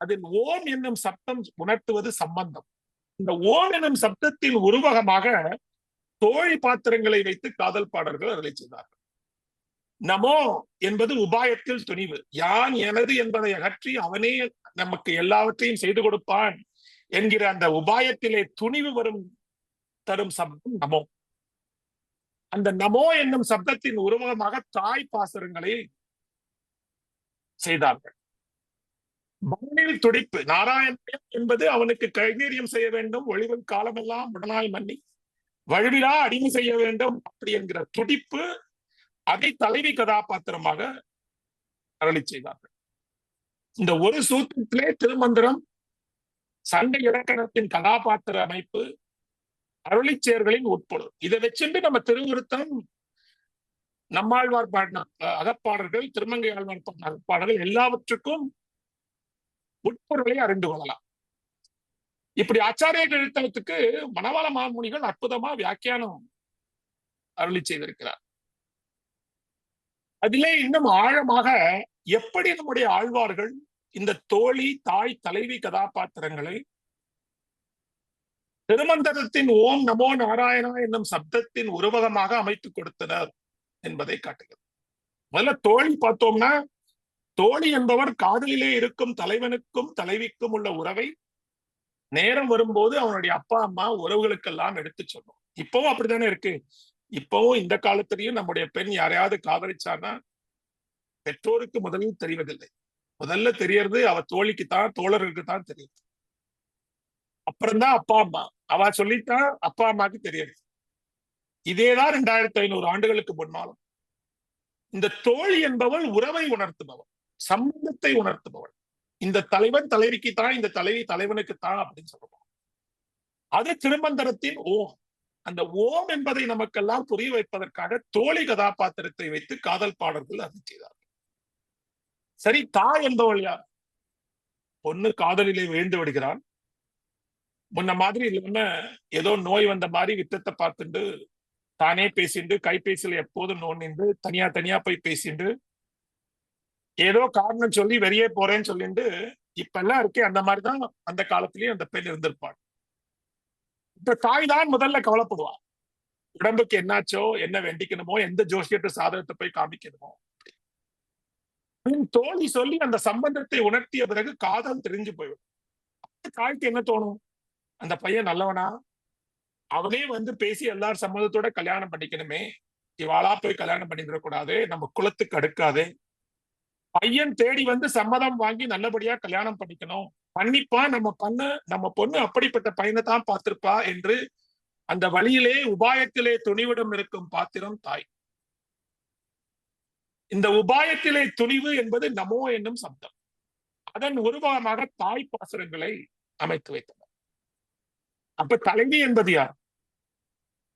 அதில் ஓம் என்னும் சப்தம் உணர்த்துவது சம்பந்தம். இந்த ஓம் என்னும் சப்தத்தின் உருவகமாக தோழி பாத்திரங்களை வைத்து காதல் பாடல்கள் அருளி செய்தார்கள். நமோ என்பது உபாயத்தில் துணிவு, யான் எனது என்பதை அகற்றி அவனே நமக்கு எல்லாவற்றையும் செய்து கொடுப்பான் என்கிற அந்த உபாயத்திலே துணிவு தரும் சப்தம் நமோ. அந்த நமோ என்னும் சப்தத்தின் உருவகமாக தாய் பாசுரங்களை செய்தார்கள். மண்ணில் துடிப்பு, நாராயணன் என்பது அவனுக்கு கைங்கரியம் செய்ய வேண்டும், ஒளிவன் காலமெல்லாம் உடனாய் மன்னி வழுவிலா அடிமை செய்ய வேண்டும் அப்படி என்கிற துடிப்பு அதை தலைவி கதாபாத்திரமாக அருளி செய்தார்கள். இந்த ஒரு சூத்திரத்திலே திருமந்திரம், சண்டை இலக்கணத்தின் கதாபாத்திர அமைப்பு, அருளிச்செயர்களின் உட்பொருள், இதை வச்சுட்டு நம்ம திருவிருத்தம், நம்மாழ்வார் பாடின அகப்பாடல்கள், திருமங்கை ஆழ்வார் பாடின அகப்பாடல்கள் எல்லாவற்றுக்கும் உட்பொருளை அறிந்து கொள்ளலாம். இப்படி ஆச்சாரிய எழுத்தத்துக்கு மணவாள மாமுனிகள் அற்புதமா வியாக்கியானம் அருளி செய்திருக்கிறார். அதிலே இன்னும் ஆழமாக எப்படி நம்முடைய ஆழ்வார்கள் இந்த தோழி, தாய், தலைவி கதாபாத்திரங்களை திருமந்திரத்தின் ஓம் நமோ நாராயணா என்னும் சப்தத்தின் உருவகமாக அமைத்துக் கொடுத்தனர் என்பதை காட்டுகிறது. முதல்ல தோழி பார்த்தோம்னா, தோழி என்பவர் காதலிலே இருக்கும் தலைவனுக்கும் தலைவிக்கும் உள்ள உறவை நேரம் வரும்போது அவனுடைய அப்பா அம்மா உறவுகளுக்கெல்லாம் எடுத்து சொல்லும். இப்பவும் அப்படித்தானே இருக்கு. இப்பவும் இந்த காலத்திலையும் நம்முடைய பெண் யாரையாவது காதலிச்சானா பெற்றோருக்கு முதலில் தெரிவதில்லை. முதல்ல தெரியறது அவ தோழிக்குத்தான், தோழர்களுக்கு தான் தெரியுது. அப்புறம்தான் அப்பா அம்மா. அவ சொல்லித்தான் அப்பா அம்மாக்கு தெரியாது. இதேதான் 2500 ஆண்டுகளுக்கு முன்னாலும். இந்த தோழி என்பவள் உறவை உணர்த்துபவள், சம்பந்தத்தை உணர்த்துபவள். இந்த தலைவன் தலைவிக்கு தான், இந்த தலைவி தலைவனுக்கு தான் அப்படின்னு சொல்லுவோம். அது திருமந்திரத்தின் ஓம். அந்த ஓம் என்பதை நமக்கெல்லாம் புரிய வைப்பதற்காக தோழி கதாபாத்திரத்தை வைத்து காதல் பாடல்கள் அதை செய்தார்கள். சரி, தாய் என்பவள் யார்? பொண்ணு காதலிலே வீழ்ந்து விடுகிறான். முன்ன மாதிரி இல்லாம ஏதோ நோய் வந்த மாதிரி வித்தத்தை பார்த்துட்டு தானே பேசிண்டு, கைபேசியில எப்போதும் நோண்டிண்டு, தனியா தனியா போய் பேசிண்டு, ஏதோ காரணம் சொல்லி வெளியே போறேன்னு சொல்லிட்டு இப்ப எல்லாம் இருக்கே, அந்த மாதிரிதான் அந்த காலத்திலேயே அந்த பெண் இருந்திருப்பாள். இப்ப தாய் தான் முதல்ல கவலைப்படுவா. உடம்புக்கு என்னாச்சோ, என்ன வேண்டிக்கணுமோ, எந்த ஜோசியத்தை சாதகத்தை போய் காமிக்கணுமோ. தோழி சொல்லி அந்த சம்பந்தத்தை உணர்த்திய பிறகு காதல் தெரிஞ்சு போயிடும். தாய்க்கு என்ன தோணும்? அந்த பையன் நல்லவனா, அவனே வந்து பேசி எல்லார் சம்மதத்தோட கல்யாணம் பண்ணிக்கணுமே, இவாளா போய் கல்யாணம் பண்ணிடக்கூடாது, நம்ம குலத்துக்கு அடுக்காது, பையன் தேடி வந்து சம்மதம் வாங்கி நல்லபடியா கல்யாணம் பண்ணிக்கணும், பண்ணிப்பா, நம்ம பொண்ணு அப்படிப்பட்ட பையனை தான் பார்த்திருப்பா என்று அந்த வழியிலே உபாயத்திலே துணிவிடம் இருக்கும் பாத்திரம் தாய். இந்த உபாயத்திலே துணிவு என்பது நமோ என்னும் சப்தம். அதன் உருவகமாக தாய் பாசுரங்களை அமைத்து வைத்தனர். அப்ப தலைவி என்பது யார்?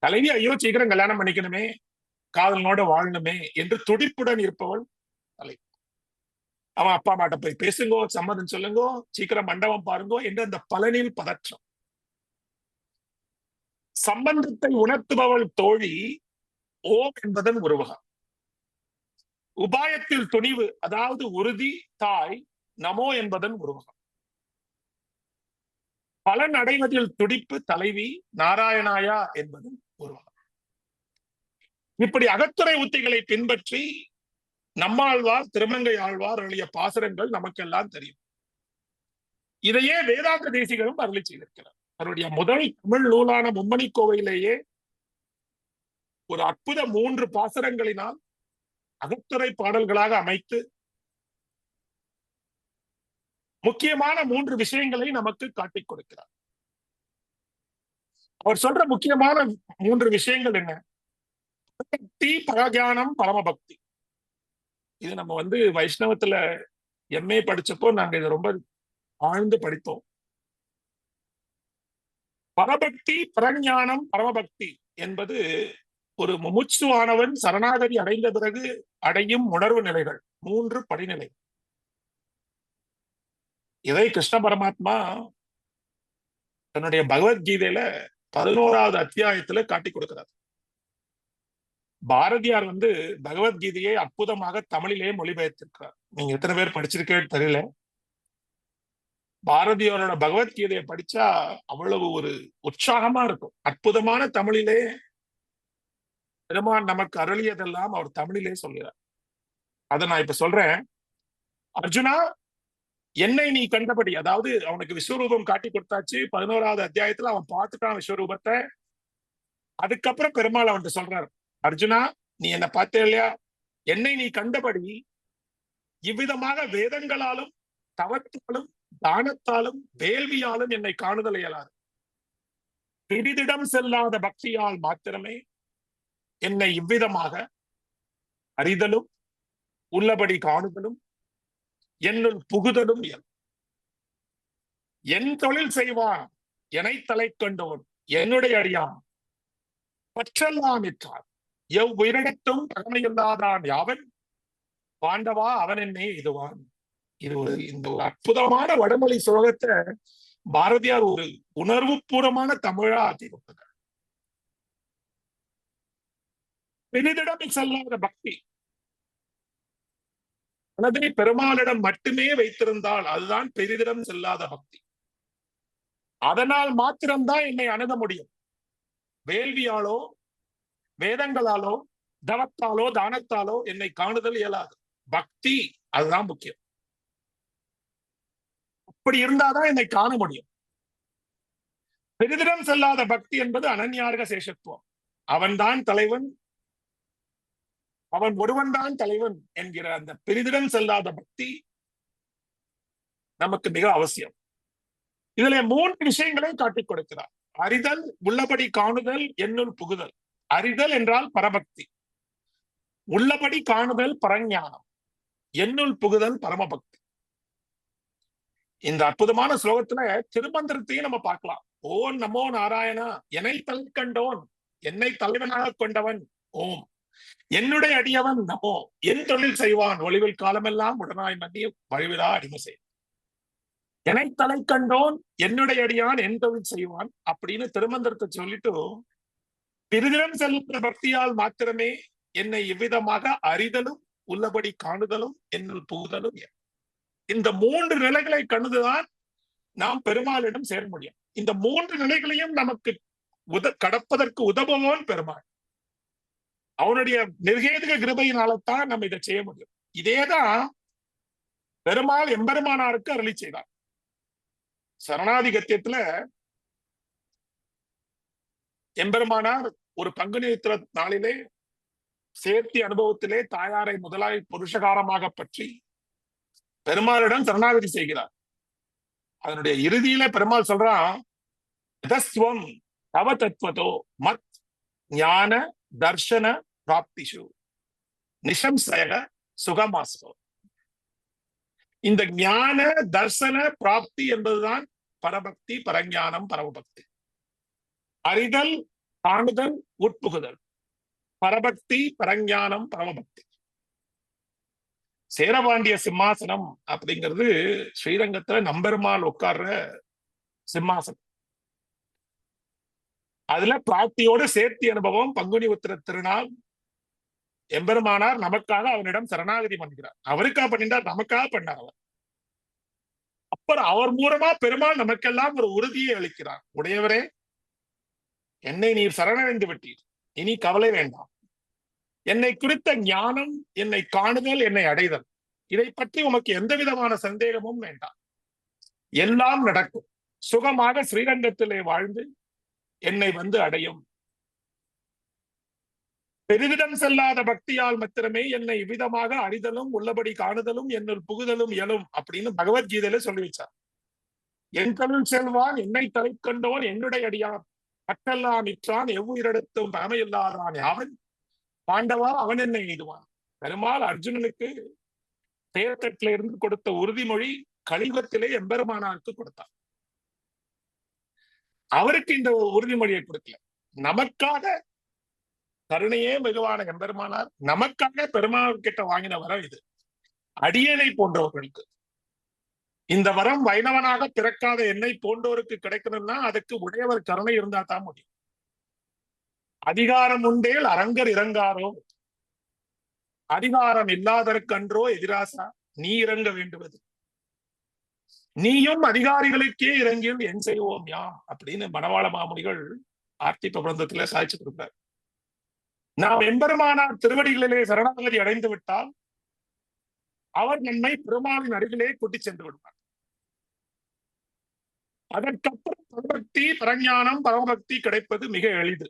தலைவி ஐயோ சீக்கிரம் கல்யாணம் பண்ணிக்கணுமே, காதலனோட வாழணுமே என்று துடிப்புடன் இருப்பவள் தலைவி. அவன் அப்பா அம்மாட்ட போய் பேசுங்கோ, சம்மதம் சொல்லுங்கோ, சீக்கிரம் மண்டபம் பாருங்கோ என்று அந்த பலனில் பதற்றம். சம்பந்தத்தை உணர்த்துபவள் தோழி, ஓம் என்பதன் உருவகம். உபாயத்தில் துணிவு, அதாவது உறுதி, தாய், நமோ என்பதன் உருவகம். பலன் அடைவதில் துடிப்பு, தலைவி, நாராயணாயா என்பதன் உருவகம். இப்படி அகத்துறை உத்திகளை பின்பற்றி நம்மாழ்வார், திருமங்கை ஆழ்வார் அருளிய பாசுரங்கள் நமக்கெல்லாம் தெரியும். இதையே வேதாந்த தேசிகரும் அருளி செய்திருக்கிறார். அவருடைய முதல் தமிழ் நூலான மும்மணி கோவையிலேயே ஒரு அற்புத 3 பாசுரங்களினால் அகத்துறை பாடல்களாக அமைத்து முக்கியமான 3 விஷயங்களை நமக்கு காட்டிக் கொடுக்கிறார். அவர் சொல்ற முக்கியமான 3 விஷயங்கள் என்ன? பக்தி, பரஞானம், பரமபக்தி. இது நம்ம வந்து வைஷ்ணவத்துல MA படிச்சப்போ நாங்க இதை ரொம்ப ஆழ்ந்து படித்தோம். பரபக்தி, பரஞானம், பரமபக்தி என்பது ஒரு முமுட்சுவானவன் சரணாகதி அடைந்த பிறகு அடையும் உணர்வு நிலைகள், 3 படிநிலை. இதை கிருஷ்ண பரமாத்மா தன்னுடைய பகவத்கீதையில 11வது அத்தியாயத்துல காட்டி கொடுக்கிறார். பாரதியார் வந்து பகவத்கீதையை அற்புதமாக தமிழிலே மொழிபெயர்த்திருக்கிறார். நீங்க எத்தனை பேர் படிச்சிருக்கேன்னு தெரியல. பாரதியாரோட பகவத்கீதையை படிச்சா அவ்வளவு ஒரு உற்சாகமா இருக்கும். அற்புதமான தமிழிலே பெருமான் நமக்கு அருளியதெல்லாம் அவர் தமிழிலே சொல்கிறார். அதை நான் இப்ப சொல்றேன். அர்ஜுனா, என்னை நீ கண்டபடி, அதாவது அவனுக்கு விஸ்வரூபம் காட்டி கொடுத்தாச்சு. 11வது அத்தியாயத்துல அவன் பார்த்துட்டான் விஸ்வரூபத்தை. அதுக்கப்புறம் பெருமாள் அவன்கிட்ட சொல்றாரு, அர்ஜுனா நீ என்ன பார்த்தே இல்லையா, என்னை நீ கண்டபடி இவ்விதமாக வேதங்களாலும் தவத்தாலும் தானத்தாலும் வேள்வியாலும் என்னை காணுதல் இயலாது. பிரிதிடம் செல்லாத பக்தியால் மாத்திரமே என்னை இவ்விதமாக அறிதலும் உள்ளபடி காணுதலும் என்னுள் புகுதலும் என் தொழில் செய்வான் எனை தலை கண்டோன் என்னுடைய அடியான் பற்றெல்லாம் இற்றார் உயிரிடத்தும் பழமையில்லாதான் யாவன் பாண்டவா அவன் என்னை இதுவான். இந்த ஒரு அற்புதமான வடமொழி ஸ்லோகத்தை பாரதியார் ஒரு உணர்வு பூர்வமான தமிழா ஆக்கி கொடுத்தார். பெரிதிடம் செல்லாத பக்தி மனதை பெருமாளிடம் மட்டுமே வைத்திருந்தால் அதுதான் பெரிதிடம் செல்லாத பக்தி. அதனால் மாத்திரம்தான் என்னை அணுக முடியும். வேள்வியாலோ வேதங்களாலோ தவத்தாலோ தானத்தாலோ என்னை காணுதல் இயலாது. பக்தி அதுதான் முக்கியம். அப்படி இருந்தாதான் என்னை காண முடியும். பெரிதிடம் செல்லாத பக்தி என்பது அனன்யார்க சேஷத்துவம். அவன்தான் தலைவன், அவன் ஒருவன் தான் தலைவன் என்கிற அந்த பெரிதிடம் செல்லாத பக்தி நமக்கு மிக அவசியம். இதுல 3 விஷயங்களை காட்டிக் கொடுக்கிறார். அறிதல், உள்ளபடி காணுதல், என்னுள் புகுதல். அறிதல் என்றால் பரபக்தி, உள்ளபடி காணுதல் பரஞானம், என்னுள் புகுதல் பரமபக்தி. இந்த அற்புதமான ஸ்லோகத்துல திருமந்திரத்தையும் நம்ம பார்க்கலாம். ஓம் நமோ நாராயணா, என்னை தலை கண்டோன் என்னை தலைவனாக கொண்டவன் ஓம், என்னுடைய அடியவன் நமோ, என் தொழில் செய்வான் ஒளிவில் காலமெல்லாம் உடனாய் மத்திய வழிவிடா அடிமை செய். என்னை தலை கண்டோன் என்னுடைய அடியான் என் தொழில் செய்வான் அப்படின்னு திருமந்திரத்தை சொல்லிட்டு பெரிதிடம் செல்லுகிற பக்தியால் மாத்திரமே என்னை இவ்விதமாக அறிதலும் உள்ளபடி காணுதலும் என்னுள் புகுதலும். இந்த 3 நிலைகளை கண்டுதான் நாம் பெருமாளிடம் சேர முடியும். இந்த 3 நிலைகளையும் நமக்கு கடப்பதற்கு உதவுவோன் பெருமாள். அவனுடைய நிர்கேதுக கிருபையினால்தான் நம்ம இதை செய்ய முடியும். இதேதான் பெருமாள் எம்பெருமானாருக்கு அருளி செய்தார். சரணாதிகத்தியத்துல எம்பெருமானார் ஒரு பங்குனி உத்திர நாளிலே சேர்த்தி அனுபவத்திலே தாயாரை முதலாய் புருஷகாரமாக பற்றி பெருமாளிடம் சரணாகதி செய்கிறார். அதனுடைய இறுதியில பெருமாள் சொல்றான், தஸ்வம் தவ தத்வதோ மத் ஞான தர்ஷன பிராப்திஷு நிசம்சய சுகமாஸ்வம். இந்த ஞான தர்சன பிராப்தி என்பதுதான் பரபக்தி, பரஞானம், பரமபக்தி. அறிதல், காணுதல், உட்புகுதல், பரபக்தி, பரஞானம், பரமபக்தி. சேரபாண்டிய சிம்மாசனம் அப்படிங்கிறது ஸ்ரீரங்கத்துல நம்பெருமாள் உட்கார்ற சிம்மாசனம். அதுல பிராப்தியோடு சேர்த்தி அனுபவம் பங்குனி உத்திர திருநாள் எம்பெருமானார் நமக்காக அவனிடம் சரணாகதி பண்ணுகிறார். அவருக்காக பண்ணிட்டார், நமக்காக பண்ணார் அவர். அப்புறம் அவர் மூலமா பெருமாள் நமக்கெல்லாம் ஒரு உறுதியை அளிக்கிறார். உடையவரே, என்னை நீர் சரணடைந்து விட்டீர், இனி கவலை வேண்டாம். என்னை குறித்த ஞானம், என்னை காணுதல், என்னை அடைதல், இதை பற்றி உமக்கு எந்த விதமான சந்தேகமும் வேண்டாம். எல்லாம் நடக்கும். சுகமாக ஸ்ரீரங்கத்திலே வாழ்ந்து என்னை வந்து அடையும். பெரிதிடம் செல்லாத பக்தியால் மாத்திரமே என்னை இவ்விதமாக அறிதலும் உள்ளபடி காணுதலும் என்னுள் புகுதலும் இயலும் அப்படின்னு பகவத்கீதையில சொல்லி வச்சார். என் தொழில் செல்வான் என்னை தலை கண்டோன் என்னுடைய அடியான் பற்றெல்லாம் இற்றான் எவ்வுயிரிடத்தும் பழமையில்லாதான் யாவன் பாண்டவா அவன் என்னை எய்துவான். பெருமாள் அர்ஜுனனுக்கு தேர்தட்டில இருந்து கொடுத்த உறுதிமொழி கலியுகத்திலே எம்பெருமானாருக்கு கொடுத்தார். அவருக்கு இந்த உறுதிமொழியை கொடுக்கல, நமக்காக கருணையே மிகுவான எம்பெருமானார் நமக்காக பெருமாள் கிட்ட வாங்கின வரம் இது. அடியேனை போன்றவர்களுக்கு இந்த வரம் வைணவனாக பிறக்காத என்னை போன்றோருக்கு கிடைக்கணும்னா அதுக்கு உடையவர் கருணை இருந்தா தான் முடியும். அதிகாரம் உண்டேல் அரங்கர் இறங்காரோ, அதிகாரம் இல்லாதற்கன்றோ எதிராசா நீ இறங்க வேண்டுவது, நீயும் அதிகாரிகளுக்கே இறங்கியும் என் செய்வோம் யா அப்படின்னு மணவாள மாமுனிகள் ஆர்த்தி பிரபந்தத்திலே சாய்ச்சி கொடுப்பார். நாம் எம்பெருமானார் திருவடிகளிலே சரணாகதி அடைந்து விட்டால் அவர் நம்மை பெருமாளின் அருகிலே கூட்டி சென்று விடுவார். அதற்கப்புறம் பரபக்தி, பரஞானம், பரமபக்தி கிடைப்பது மிக எளிது.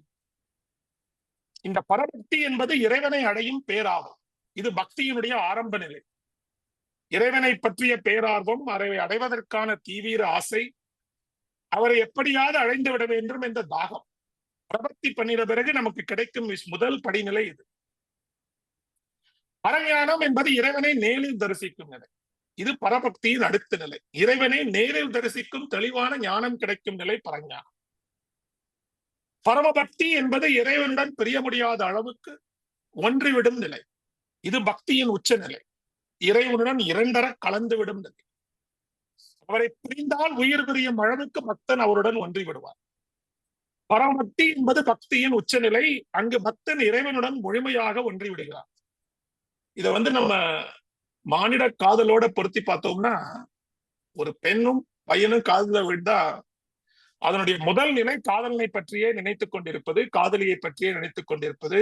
இந்த பரபக்தி என்பது இறைவனை அடையும் பேராகும். இது பக்தியினுடைய ஆரம்ப நிலை. இறைவனை பற்றிய பேரார்வம், அவரை அடைவதற்கான தீவிர ஆசை, அவரை எப்படியாவது அடைந்து விட வேண்டும் என்ற தாகம். பிரபக்தி பண்ணின பிறகு நமக்கு கிடைக்கும் முதல் படிநிலை இது. பரஞானம் என்பது இறைவனை நேரில் தரிசிக்கும் நிலை. இது பரபக்தியின் அடுத்த நிலை. இறைவனை நேரில் தரிசிக்கும் தெளிவான ஞானம் கிடைக்கும் நிலை பரஞானம். பரமபக்தி என்பது இறைவனுடன் பிரிய முடியாத அளவுக்கு ஒன்றிவிடும் நிலை. இது பக்தியின் உச்ச நிலை. இறைவனுடன் இரண்டர கலந்துவிடும் நிலை. அவரை பிரிந்தால் உயிர் பிரியும் அளவுக்கு பக்தன் அவருடன் ஒன்றி விடுவார். பரமபக்தி என்பது பக்தியின் உச்சநிலை. அங்கு பக்தன் இறைவனுடன் முழுமையாக ஒன்றி விடுகிறார். இத நம்ம மானிட காதலோட பொருத்தி பார்த்தோம்னா, ஒரு பெண்ணும் பையனும் காதல விழுந்தா அதனுடைய முதல் நிலை காதலனை பற்றியே நினைத்துக் கொண்டிருப்பது, காதலியை பற்றியே நினைத்துக் கொண்டிருப்பது,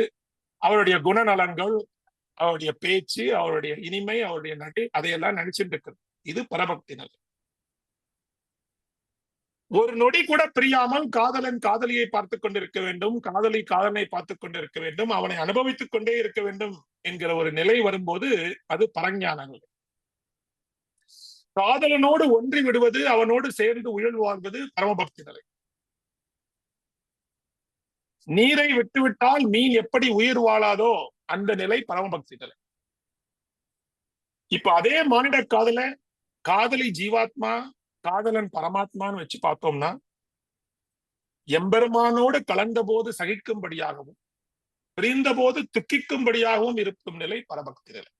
அவருடைய குணநலங்கள், அவருடைய பேச்சு, அவருடைய இனிமை, அவருடைய நடை, அதையெல்லாம் நினைச்சுட்டு இருக்கிறது. இது பரபக்தி நிலை. ஒரு நொடி கூட பிரியாமல் காதலன் காதலியை பார்த்துக் கொண்டிருக்க வேண்டும், காதலி காதலனை பார்த்துக் கொண்டிருக்க வேண்டும், அவனை அனுபவித்துக் கொண்டே இருக்க வேண்டும் என்கிற ஒரு நிலை வரும்போது அது பரஞான நிலை. காதலனோடு ஒன்றி விடுவது, அவனோடு சேர்ந்து உயிர் வாழ்வது பரமபக்தி நிலை. நீரை விட்டுவிட்டால் மீன் எப்படி உயிர் வாழாதோ அந்த நிலை பரமபக்தி நிலை. இப்ப அதே மானிட காதல காதலி ஜீவாத்மா, காதலன் பரமாத்மான்னு வச்சு பார்த்தோம்னா, எம்பெருமானோடு கலந்த போது சகிக்கும்படியாகவும் பிரிந்த போது துக்கிக்கும்படியாகவும் இருக்கும் நிலை பரபக்தி நிலை.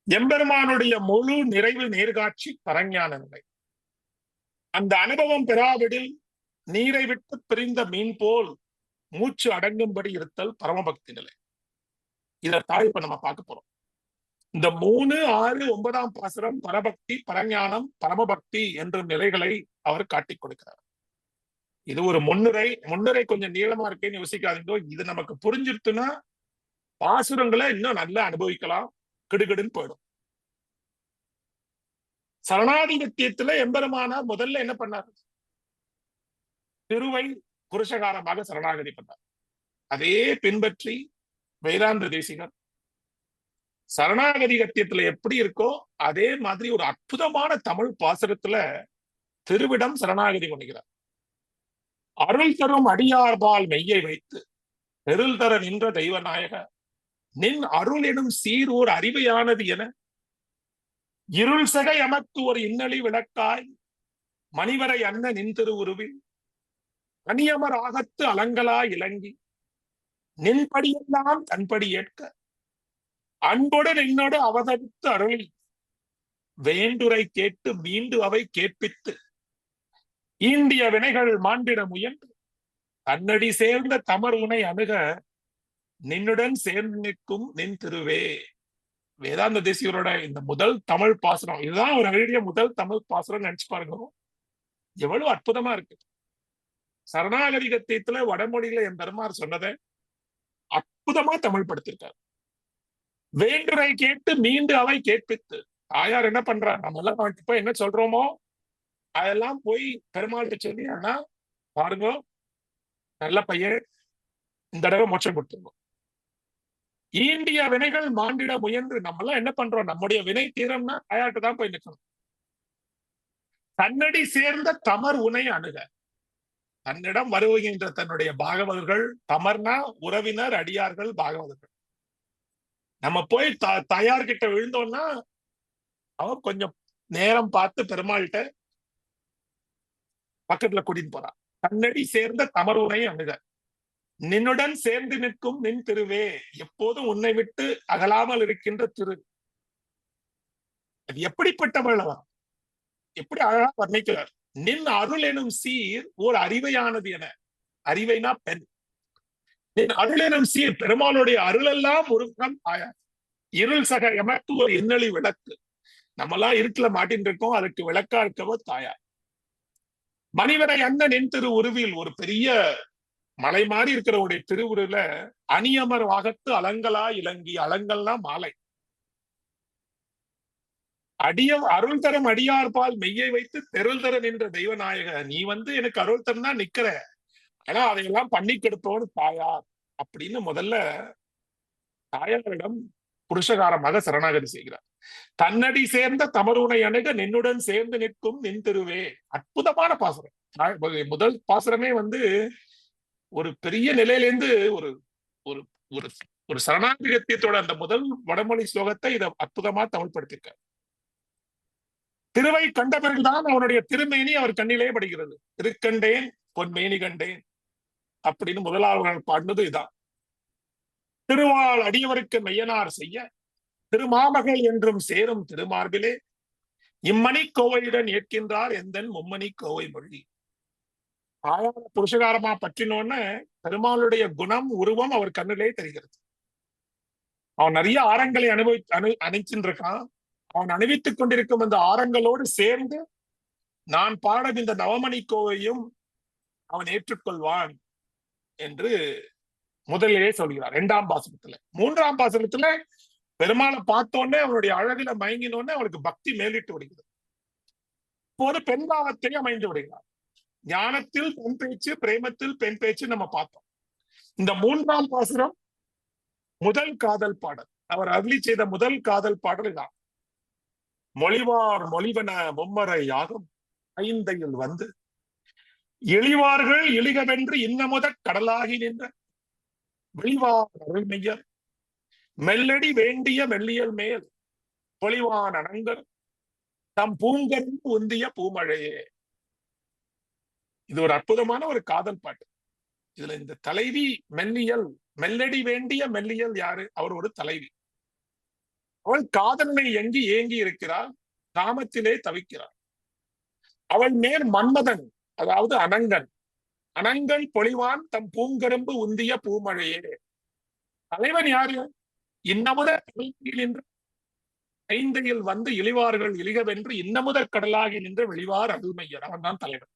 எம்பெருமானுடைய முழு நிறைவு நேர்காட்சி பரஞான நிலை. அந்த அனுபவம் பெறாவிடில் நீரை விட்டு பிரிந்த மீன் போல் மூச்சு அடங்கும்படி இருத்தல் பரமபக்தி நிலை. இதைத்தான் இப்ப நம்ம பார்க்க போறோம். இந்த 3, 6, 9ஆம் பாசுரம் பரபக்தி, பரஞானம், பரமபக்தி என்ற நிலைகளை அவர் காட்டிக் கொடுக்கிறார். இது ஒரு முன்னுரை கொஞ்சம் நீளமா இருக்கேன்னு யோசிக்காதீங்க. இது நமக்கு புரிஞ்சிருச்சுன்னா பாசுரங்களை இன்னும் நல்லா அனுபவிக்கலாம், கிடுகிடுன்னு போயிடும். சரணாதிபத்தியத்துல எம்பெருமானார் முதல்ல என்ன பண்ணார்? திருவை புருஷகாரமாக சரணாகதி பண்ணார். அதே பின்பற்றி வேதாந்த தேசிகர் சரணாகதி கத்தியத்துல எப்படி இருக்கோ அதே மாதிரி ஒரு அற்புதமான தமிழ் பாசுரத்துல திருவிடம் சரணாகதி பண்ணுகிறார். அருள் தரும் அடியார்பால் மெய்யை வைத்து பெருள் தர நின்ற தெய்வநாயக நின் அருள் எனும் சீரூர் அறிவையானது என இருள் சகை எமக்கு ஒரு இன்னலி விளக்காய் மணிவரை அன்ன நின் திருவுருவில் அணியமர் ஆகத்து அலங்கலா இலங்கி நின்படியெல்லாம் தன்படி ஏற்க அன்போடு நின்னோடு அவதரித்து அருளி வேண்டுரை கேட்டு மீண்டு அவை கேட்பித்து ஈண்டிய வினைகள் மாண்டிட முயன்று தன்னடி சேர்ந்த தமர் உனை அணுக நின்னுடன் சேர்ந்து நிற்கும் நின் திருவே. வேதாந்த தேசிகரோட இந்த முதல் தமிழ் பாசுரம், இதுதான் அவர் எழுதிய முதல் தமிழ் பாசுரம். நினைச்சு பாருங்க, எவ்வளவு அற்புதமா இருக்கு. சரணாகதி கத்தியத்துல வடமொழியில என் பெருமார் சொன்னதை அற்புதமா தமிழ் படுத்திருக்காரு. வேண்டுரை கேட்டு மீண்டு அவை கேட்பித்து. தாயார் என்ன பண்றார்? நம்ம எல்லாம் இப்ப என்ன சொல்றோமோ அதெல்லாம் போய் பெருமாள்கிட்ட சொல்லி, அண்ணா பாருங்க, நல்ல பையன், இந்த தடவை மோட்சம் கொடுத்துருவோம். ஈண்டிய வினைகள் மாண்டிட முயன்று. நம்ம எல்லாம் என்ன பண்றோம்? நம்முடைய வினை தீரம்னா தாயார்கிட்ட தான் போய் நிற்கணும். தன்னடி சேர்ந்த தமர் உனை அணுக. தன்னிடம் வருகின்ற தன்னுடைய பாகவதர்கள், தமர்னா உறவினர், அடியார்கள், பாகவதர்கள். நம்ம போய் தாயார்கிட்ட விழுந்தோம்னா அவன் கொஞ்சம் நேரம் பார்த்து பெருமாள்கிட்ட பக்கத்துல கூட்டிட்டு போறான். தன்னடி சேர்ந்த தமருனை அணுக நின்னுடன் சேர்ந்து நிற்கும் நின் திருவே. எப்போதும் உன்னை விட்டு அகலாமல் இருக்கின்ற திரு. அது எப்படிப்பட்டவள்? எப்படி அழகா வர்ணிக்கிறார். நின் அருள் எனும் சீர் ஓர் அறிவையானது என. அறிவைனா பெண். நின் அருள் எனும் சீர், பெருமாளுடைய அருள் எல்லாம் ஒருக்கம் தாயார். இருள் சக எமக்கு ஒரு இன்னலி விளக்கு. நம்மெல்லாம் இருட்டுல மாட்டின்னு இருக்கோம், அதுக்கு விளக்கா இருக்கவோ தாயார். மணிவரை அண்ண நின் திரு உருவில். ஒரு பெரிய மலை மாதிரி இருக்கிறவருடைய திருவுருல அணியமர் வாகத்து அலங்கலா இலங்கி. அலங்கல்னா மாலை. அருள் தரும் அடியார்பால் மெய்யை வைத்து தெருள் தர நின்ற தெய்வநாயக. நீ எனக்கு அருள் தரனா நிக்கிற, ஆனா அதையெல்லாம் பண்ணி கெடுப்பவனு தாயார் அப்படின்னு முதல்ல தாயாரிடம் புருஷகாரமாக சரணாகதி செய்கிறார். தன்னடி சேர்ந்த தமருனை அணுக நின்னுடன் சேர்ந்து நிற்கும் நின் திருவே. அற்புதமான பாசுரம். முதல் பாசுரமே ஒரு பெரிய நிலையிலேருந்து ஒரு ஒரு ஒரு சரணாகிருத்தியத்தோட அந்த முதல் வடமொழி ஸ்லோகத்தை இதை அற்புதமா தமிழ்படுத்திருக்க. திருவை கண்ட பிறகுதான் அவனுடைய திருமேனி அவர் கண்ணிலே படுகிறது. திருக்கண்டேன் பொன்மேனி கண்டேன் அப்படின்னு முதலாளர்கள் பாடினது இதான். திருவாள் அடியவருக்கு மெய்யனார் செய்ய திருமாமகள் என்றும் சேரும் திருமார்பிலே இம்மணி கோவையுடன் ஏற்கின்றார் எந்தன் மும்மணி கோவை மொழி. ஆயான புருஷகாரமா பற்றினோன்னு பெருமாளுடைய குணம் உருவம் அவர் கண்ணிலே தெரிகிறது. அவன் நிறைய ஆரங்களை அணிச்சுட்டு இருக்கான். அவன் அணிவித்துக் கொண்டிருக்கும் அந்த ஆரங்களோடு சேர்ந்து நான் பாடும் இந்த நவமணி கோவையும் அவன் ஏற்றுக்கொள்வான் என்று முதலிலே சொல்கிறார் 2ஆம் பாசுரத்துல. 3ஆம் பாசுரத்துல பெருமாளை பார்த்தோன்னே அவனுடைய அழகில மயங்கினோடனே அவனுக்கு பக்தி மேலிட்டு விடுகிறது. இப்போது பெண் பாவத்தை அமைந்து விடுகிறார். ஞானத்தில் பெண் பேச்சு, பிரேமத்தில் பெண் பேச்சு நம்ம பார்த்தோம். இந்த 3ஆம் பாசுரம் முதல் காதல் பாடல். அவர் அருளி செய்த முதல் காதல் பாடல் தான். மொழிவார் மொழிவன மும்மறை யாகும் ஐந்தையில் வந்து இழிவார்கள் இழிகவென்று இன்னமுத கடலாகி நின்ற வெளிவார் அருள்மையர் மெல்லடி வேண்டிய மெல்லியல் மேல் பொலிவான் அனங்கர் தம் பூங்கன் உந்திய பூமழையே. இது ஒரு அற்புதமான ஒரு காதல் பாட்டு. இதுல இந்த தலைவி மெல்லியல், மெல்லடி வேண்டிய மெல்லியல் யாரு? அவர் ஒரு தலைவி. அவள் காதலனை எங்கி ஏங்கி இருக்கிறாள், காமத்திலே தவிக்கிறாள். அவள் மேல் மன்மதன், அதாவது அனங்கன், அனங்கன் பொலிவான் தம் பூங்கரும்பு உந்திய பூமழையே. தலைவன் யாரு? இன்னமுத நின்று ஐந்தையில் வந்து இழிவார்கள் இழிகவென்று இன்னமுத கடலாகி நின்று வெளிவார் அருள்மையர். அவன் தான் தலைவன்.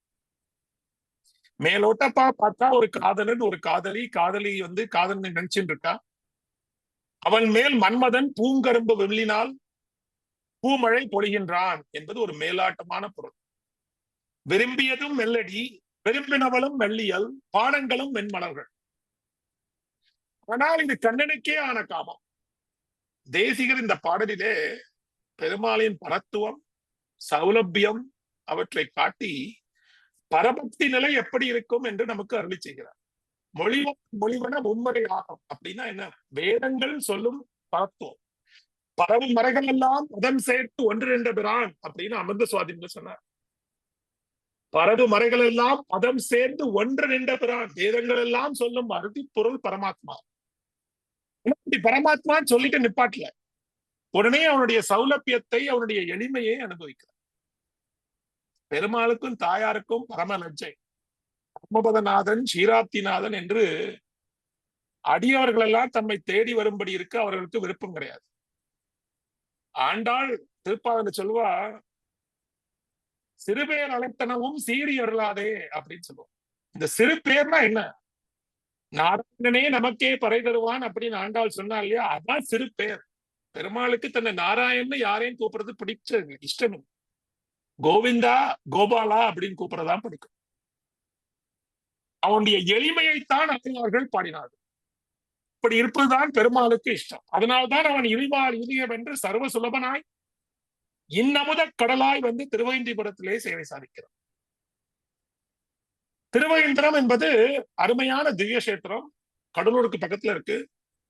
மேலோட்டப்பா பார்த்தா ஒரு காதலன், ஒரு காதலி, காதலி வந்து காதலனை நினைச்சுட்டு இருக்கா. அவன் மேல் மன்மதன் பூங்கரும்பு வெள்ளினால் பூமழை பொழிகின்றான் என்பது ஒரு மேலாட்டமான பொருள். விரும்பியதும் மெல்லடி, விரும்பினவளும் மெல்லியல், பானங்களும் வெண்மலர்கள். ஆனால் இது கண்ணனுக்கே ஆன காமம். தேசிகர் இந்த பாடலிலே பெருமாளின் பரத்துவம், சௌலபியம் அவற்றை காட்டி பரபக்தி நிலை எப்படி இருக்கும் என்று நமக்கு அருளி செய்கிறார். மொழிவன மும்மறை ஆகும் அப்படின்னா என்ன? வேதங்கள் சொல்லும் பரத்துவம். பரவும் மறைகள் எல்லாம் பதம் சேர்த்து ஒன்று என்ற பிரான் அப்படின்னு அமிர்த சுவாதின்னு சொன்னார். பரவு மறைகள் எல்லாம் பதம் சேர்ந்து ஒன்று நின்ற பிரான். வேதங்கள் எல்லாம் சொல்லும் அறுதி பொருள் பரமாத்மா. பரமாத்மா சொல்லிட்டு நிப்பாட்டல, உடனே அவனுடைய சௌலபியத்தை, அவனுடைய எளிமையை அனுபவிக்கிறார். பெருமாளுக்கும் தாயாருக்கும் பரம லஜ்ஜை. பத்மபதநாதன், ஷீராப்திநாதன் என்று அடியவர்கள் எல்லாம் தம்மை தேடி வரும்படி இருக்க அவர்களுக்கு விருப்பம் கிடையாது. ஆண்டாள் திருப்பாவில சொல்லுவா, சிறுபேர் அழைத்தனவும் சீறி அருளாதே அப்படின்னு சொல்லுவோம். இந்த சிறு பேர்னா என்ன? நாராயணனே நமக்கே பறை தருவான் அப்படின்னு ஆண்டாள் சொன்னா இல்லையா, அதான் சிறு பேர். பெருமாளுக்கு தன்னை நாராயணன் யாரையும் கூப்பிடுறது பிடிச்சது இஷ்டம். கோவிந்தா, கோபாலா அப்படின்னு கூப்பிடுறதான் பிடிக்கும். அவனுடைய எளிமையைத்தான் அவர்கள் பாடினார்கள். இப்படி இருப்பதுதான் பெருமாளுக்கு இஷ்டம். அதனால்தான் அவன் இழிவாள் இழியம் என்று சர்வ சுலபனாய் இன்னமுத கடலாய் வந்து திருவேந்திபுரத்திலே சேவை சாதிக்கிறார். திருவேந்திரம் என்பது அருமையான திவ்ய கஷேத்திரம். கடலூருக்கு பக்கத்துல இருக்கு.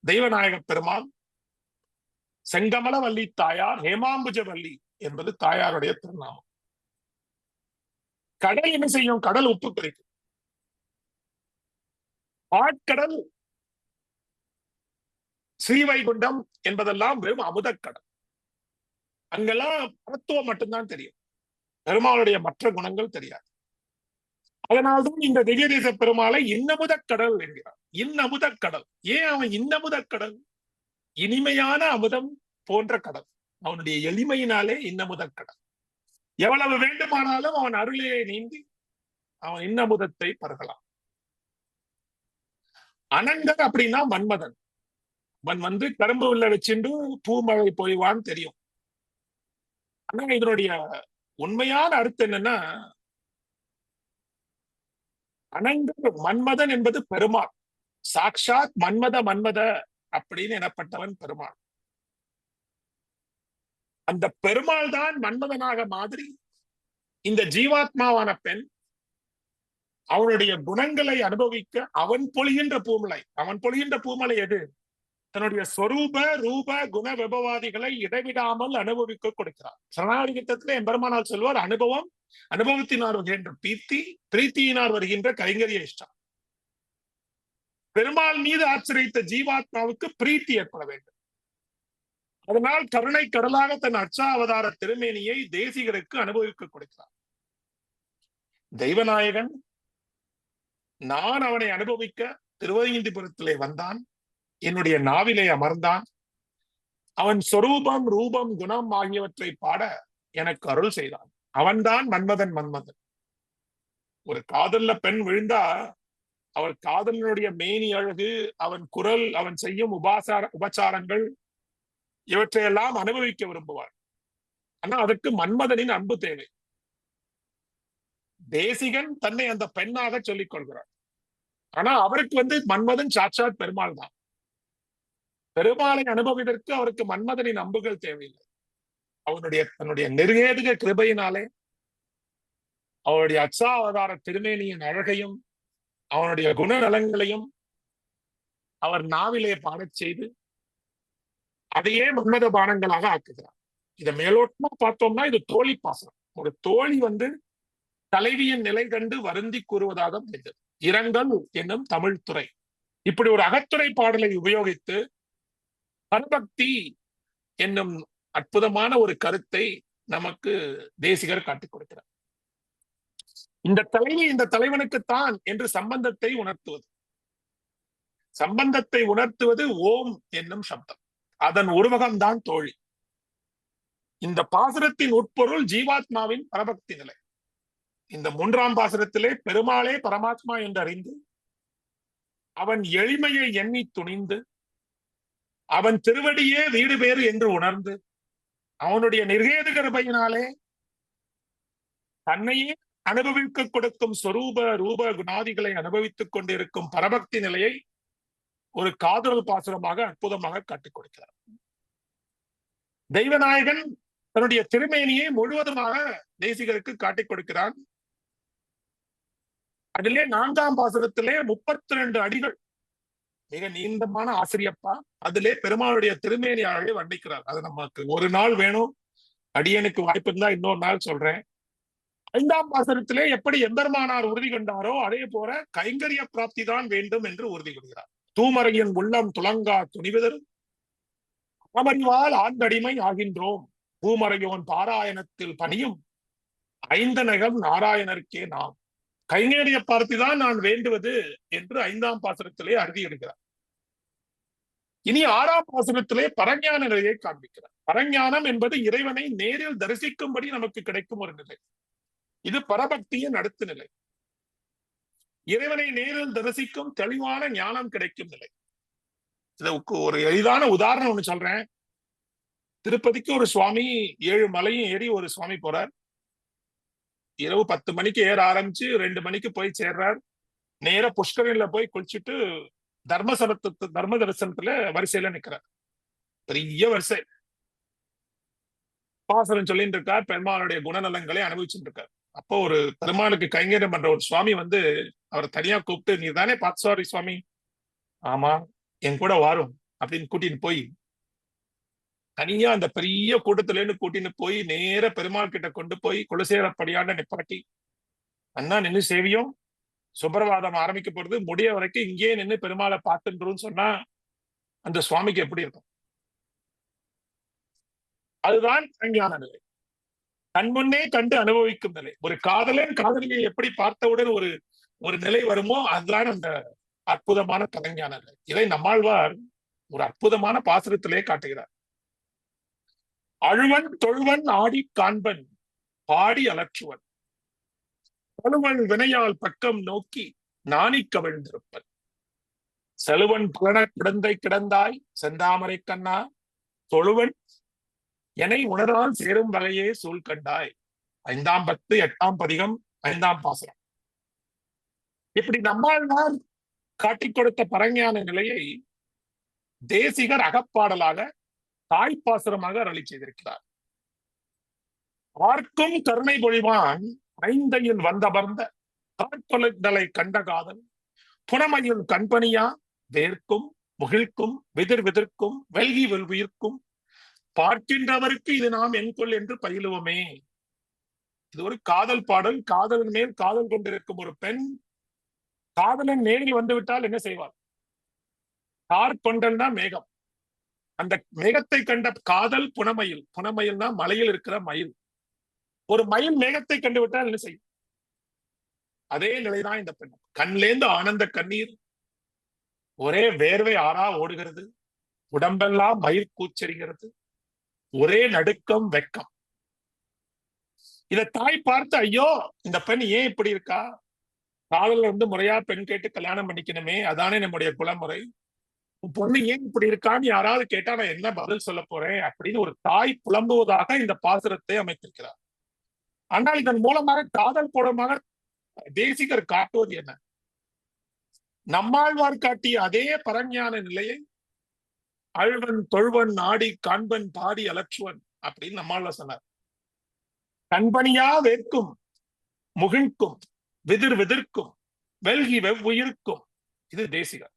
தெய்வநாயக பெருமாள், செங்கமலவல்லி தாயார், ஹேமாம்புஜவல்லி என்பது தாயாருடைய திருநாமம். கடல் என்ன செய்யும்? கடல் உப்பு குறைக்கும். ஆட்கடல், ஸ்ரீவைகுண்டம் என்பதெல்லாம் வெறும் அமுதக்கடல். அங்கெல்லாம் மருத்துவம் மட்டும்தான் தெரியும், பெருமாளுடைய மற்ற குணங்கள் தெரியாது. அதனால்தான் இந்த திவ்ய தேச பெருமாளை இன்னமுத கடல் என்கிறார். இன்னமுத கடல். ஏன் அவன் இன்னமுத கடல்? இனிமையான அமுதம் போன்ற கடல். அவனுடைய எளிமையினாலே இன்னமுத கடல். எவ்வளவு வேண்டுமானாலும் அவன் அருளிலே நீந்தி அவன் இன்னமுதத்தை பருகலாம். அனங்கர் அப்படின்னா மன்மதன். அவன் வந்து கரும்பு உள்ள வச்சுண்டு பூமழை பொழிவான்னு தெரியும். ஆனா இதனுடைய உண்மையான அர்த்தம் என்னன்னா, அனங்கர் மன்மதன் என்பது பெருமாள். சாக்ஷாத் மன்மத அப்படின்னு எனப்பட்டவன் பெருமாள். அந்த பெருமாள் தான் மன்மதனாக மாதிரி இந்த ஜீவாத்மாவான பெண் அவனுடைய குணங்களை அனுபவிக்க அவன் பொழிகின்ற பூமலை. அவன் பொழிகின்ற பூமலை எது? தன்னுடைய ஸ்வரூப ரூப குண விபவாதிகளை இடைவிடாமல் அனுபவிக்க கொடுக்கிறார். சரணாகதி கீதத்திலே எம்பெருமானார் சொல்வார், அனுபவம் அனுபவத்தினார் வருகின்ற பிரீத்தி, பிரீத்தியினார் வருகின்ற கைங்கரிய இஷ்டம். பெருமாள் மீது ஆச்சரித்த ஜீவாத்மாவுக்கு பிரீத்தி ஏற்பட வேண்டும். அதனால் கருணை கடலாக தன் அர்ச்சாவதார திருமேனியை தேசிகருக்கு அனுபவிக்க கொடுக்கிறார். தெய்வநாயகன் நான் அவனை அனுபவிக்க திருவதிந்திபுரத்திலே வந்தான், என்னுடைய நாவிலே அமர்ந்தான், அவன் சொரூபம் ரூபம் குணம் ஆகியவற்றை பாட எனக்கு அருள் செய்தான். அவன்தான் மன்மதன். ஒரு காதல்ல பெண் விழுந்தா அவள் காதலனுடைய மேனி அழகு, அவன் குரல், அவன் செய்யும் உபச்சாரங்கள் இவற்றையெல்லாம் அனுபவிக்க விரும்புவாள். ஆனா அதற்கு மன்மதனின் அன்பு தேவை. தேசிகன் தன்னை அந்த பெண்ணாக சொல்லிக் கொள்கிறார். ஆனா அவருக்கு மன்மதன் சாட்சாத் பெருமாள் தான். பெருமாளை அனுபவிதற்கு அவருக்கு மன்மதனின் அம்புகள் தேவையில்லை. தன்னுடைய நிர்ஹேதுக கிருபையினாலே அவருடைய அச்சாவதார திருமேனியின் அழகையும் அவனுடைய குணநலங்களையும் அவர் நாவிலே பாடச் செய்து அதையே மன்மத பானங்களாக ஆக்குகிறார். இதை மேலோட்டமா பார்த்தோம்னா இது தோழி பாசனம். ஒரு தோழி தலைவியின் நிலை கண்டு வருந்தி கூறுவதாக முடிந்தது. இரங்கல் என்னும் தமிழ் துறை. இப்படி ஒரு அகத்துறை பாடலை உபயோகித்து பரபக்தி என்னும் அற்புதமான ஒரு கருத்தை நமக்கு தேசிகர் காட்டிக் கொடுக்கிறார். இந்த தலைவி இந்த தலைவனுக்குத்தான் என்று சம்பந்தத்தை உணர்த்துவது. சம்பந்தத்தை உணர்த்துவது ஓம் என்னும் சப்தம். அதன் உருவகம்தான் தோழி. இந்த பாசுரத்தின் உட்பொருள் ஜீவாத்மாவின் பரபக்தி நிலை. இந்த 3ஆம் பாசுரத்திலே பெருமாளே பரமாத்மா என்று அறிந்து அவன் எளிமையை எண்ணி துணிந்து அவன் திருவடியே வீடு பேறு என்று உணர்ந்து அவனுடைய நிர்ஹேது கிருபையினாலே தன்னையே அனுபவிக்க கொடுக்கும் சொரூப ரூப குணாதிகளை அனுபவித்துக் கொண்டிருக்கும் பரபக்தி நிலையை ஒரு காதல் பாசுரமாக அற்புதமாக காட்டிக் கொடுக்கிறார். தெய்வநாயகன் தன்னுடைய திருமேனியை முழுவதுமாக தேசிகருக்கு காட்டிக் கொடுக்கிறான். அதிலே 4ஆம் பாசுரத்திலே 32 அடிகள் மிக நீண்டமான ஆசிரியப்பா. அதிலே பெருமாளுடைய திருமேனி அழகை வர்ணிக்கிறார். அது நமக்கு ஒரு நாள் வேணும், அடியனுக்கு வாய்ப்பு இருந்தா இன்னொரு நாள் சொல்றேன். 5ஆம் பாசுரத்திலே எப்படி எம்பெருமானார் உறுதி கொண்டாரோ அதே போல கைங்கரிய பிராப்தி தான் வேண்டும் என்று உறுதி கொள்கிறார். தூமறையின் உள்ளம் துளங்கா துணிவதரும் அமறிவால் ஆண்டடிமை ஆகின்றோம், பூமறையோன் பாராயணத்தில் பணியும் ஐந்தனகம் நாராயணருக்கே நாம். கைங்கரிய பிராப்தி தான் நான் வேண்டுவது என்று 5ஆம் பாசுரத்திலே அறுதியிடுகிறார். இனி 6ஆம் பாசுரத்திலே பரஞான நிலையை காண்பிக்கிறார். பரஞானம் என்பது இறைவனை நேரில் தரிசிக்கும்படி நமக்கு கிடைக்கும் ஒரு நிலை. இது பரபக்தியின் அடுத்த நிலை. இறைவனை நேரில் தரிசிக்கும் தெளிவான ஞானம் கிடைக்கும் நிலை. இதுக்கு ஒரு எளிதான உதாரணம் ஒண்ணு சொல்றேன். திருப்பதிக்கு ஒரு சுவாமி 7 மலையும் ஏறி ஒரு சுவாமி போறார். இரவு 10 மணிக்கு ஏற ஆரம்பிச்சு 2 மணிக்கு போய் சேர்றார். நேர புஷ்கரில போய் குளிச்சுட்டு தர்ம தரிசனத்துல வரிசையில நிக்கிறார். பெரிய வரிசை. பாசனம் சொல்லிட்டு இருக்கார், பெருமாளுடைய குணநலங்களை அனுபவிச்சுட்டு இருக்கார். அப்போ ஒரு பெருமாளுக்கு கைங்கரியம் பண்ற ஒரு சுவாமி அவரை தனியா கூப்பிட்டு, நீ தானே பார்த்தசாரி சுவாமி? ஆமா, என் கூட வாரும் அப்படின்னு கூட்டின்னு போய் தனியா அந்த பெரிய கூட்டத்துல இருந்து கூட்டின்னு போய் நேர பெருமாள் கிட்ட கொண்டு போய் குலசேரப்படியாண்ட நிப்பாட்டி, அண்ணா நின்று சேவியும் சுப்பிரபாதம் ஆரம்பிக்க போறது, முடிய வரைக்கும் இங்கேயே நின்று பெருமாளை பார்த்துன்றோம்னு சொன்னா அந்த சுவாமிக்கு எப்படி இருக்கும்? அதுதான் அஞ்ஞான நிலை. கண் முன்னே கண்டு அனுபவிக்கும் நிலை. ஒரு காதலன் காதலியை எப்படி பார்த்தவுடன் ஒரு நிலை வருமோ அதுதான் அந்த அற்புதமான கலைஞான நிலை. இதை நம்மாழ்வார் ஒரு அற்புதமான பாசுரத்திலே காட்டுகிறார். அழுவன் தொழுவன் ஆடி காண்பன் பாடி அலற்றுவன், பழுவன் வினையால் பக்கம் நோக்கி நாணி கவிழ்ந்திருப்பன், செலுவன் பலன கிடந்தை கிடந்தாய் செந்தாமரை கண்ணா, தொழுவன் எனை உணரால் சேரும் வகையே சூழ் கண்டாய். 5ஆம் பத்து 8ஆம் பதிகம் 5ஆம் பாசுரம். இப்படி நம்மாழ்வார் காட்டிக் கொடுத்த பரஞான நிலையை தேசிகர் அகப்பாடலாக தாய்ப்பாசுரமாக அருளி செய்திருக்கிறார். ஆர்க்கும் கருணை பொழிவான் ஐந்தையில் வந்தமர்ந்த காற்பொழுதலை கண்ட காதல் புனமையில் கண்பனியா வேர்க்கும் முகிழ்க்கும் விதிர் விதிர்க்கும் வெல்கி வெல்வியிருக்கும் பார்க்கின்றவருக்கு இது நாம் என்கொள் என்று பயிலுவோமே. இது ஒரு காதல் பாடல். காதலன் மேல் காதல் கொண்டிருக்கும் ஒரு பெண் காதலன் நேரில் வந்துவிட்டால் என்ன செய்வார்? கார் கொண்டல்னா மேகம். அந்த மேகத்தை கண்ட காதல் புனமயில். புனமயில்னா மலையில் இருக்கிற மயில். ஒரு மயில் மேகத்தை கண்டு விட்டால் என்ன செய்யும்? அதே நிலைதான் இந்த பெண். கண்லேந்து ஆனந்த கண்ணீர், ஒரே வேர்வை ஆறா ஓடுகிறது, உடம்பெல்லாம் மயிர் கூச்சரிகிறது, ஒரே நடுக்கம் வெக்கம். இத தாய் பார்த்து, ஐயோ இந்த பெண் ஏன் இப்படி இருக்கா? காதல முறையா பெண் கேட்டு கல்யாணம் பண்ணிக்கணுமே, அதானே நம்முடைய குலமுறை. உன் பொண்ணு ஏன் இப்படி இருக்கான்னு யாராவது கேட்டா நான் என்ன பதில் சொல்ல போறேன் அப்படின்னு ஒரு தாய் புலம்புவதாக இந்த பாசுரத்தை அமைத்திருக்கிறார். ஆனால் இதன் மூலமாக காதல் படமாக தேசிகர் காட்டுவது என்ன? நம்மாழ்வார் காட்டிய அதே பரஞான நிலையை அழ்வன் தொழ்வன் ஆடி காண்பன் பாடி அலற்றுவன் அப்படின்னு நம்மாழ்வார் சொன்னார். கண்பனியா வேர்க்கும் முகிழ்க்கும் விதிர் விதிர்க்கும் வெல்கி வெவ்வுயிருக்கும். இது தேசிகர்.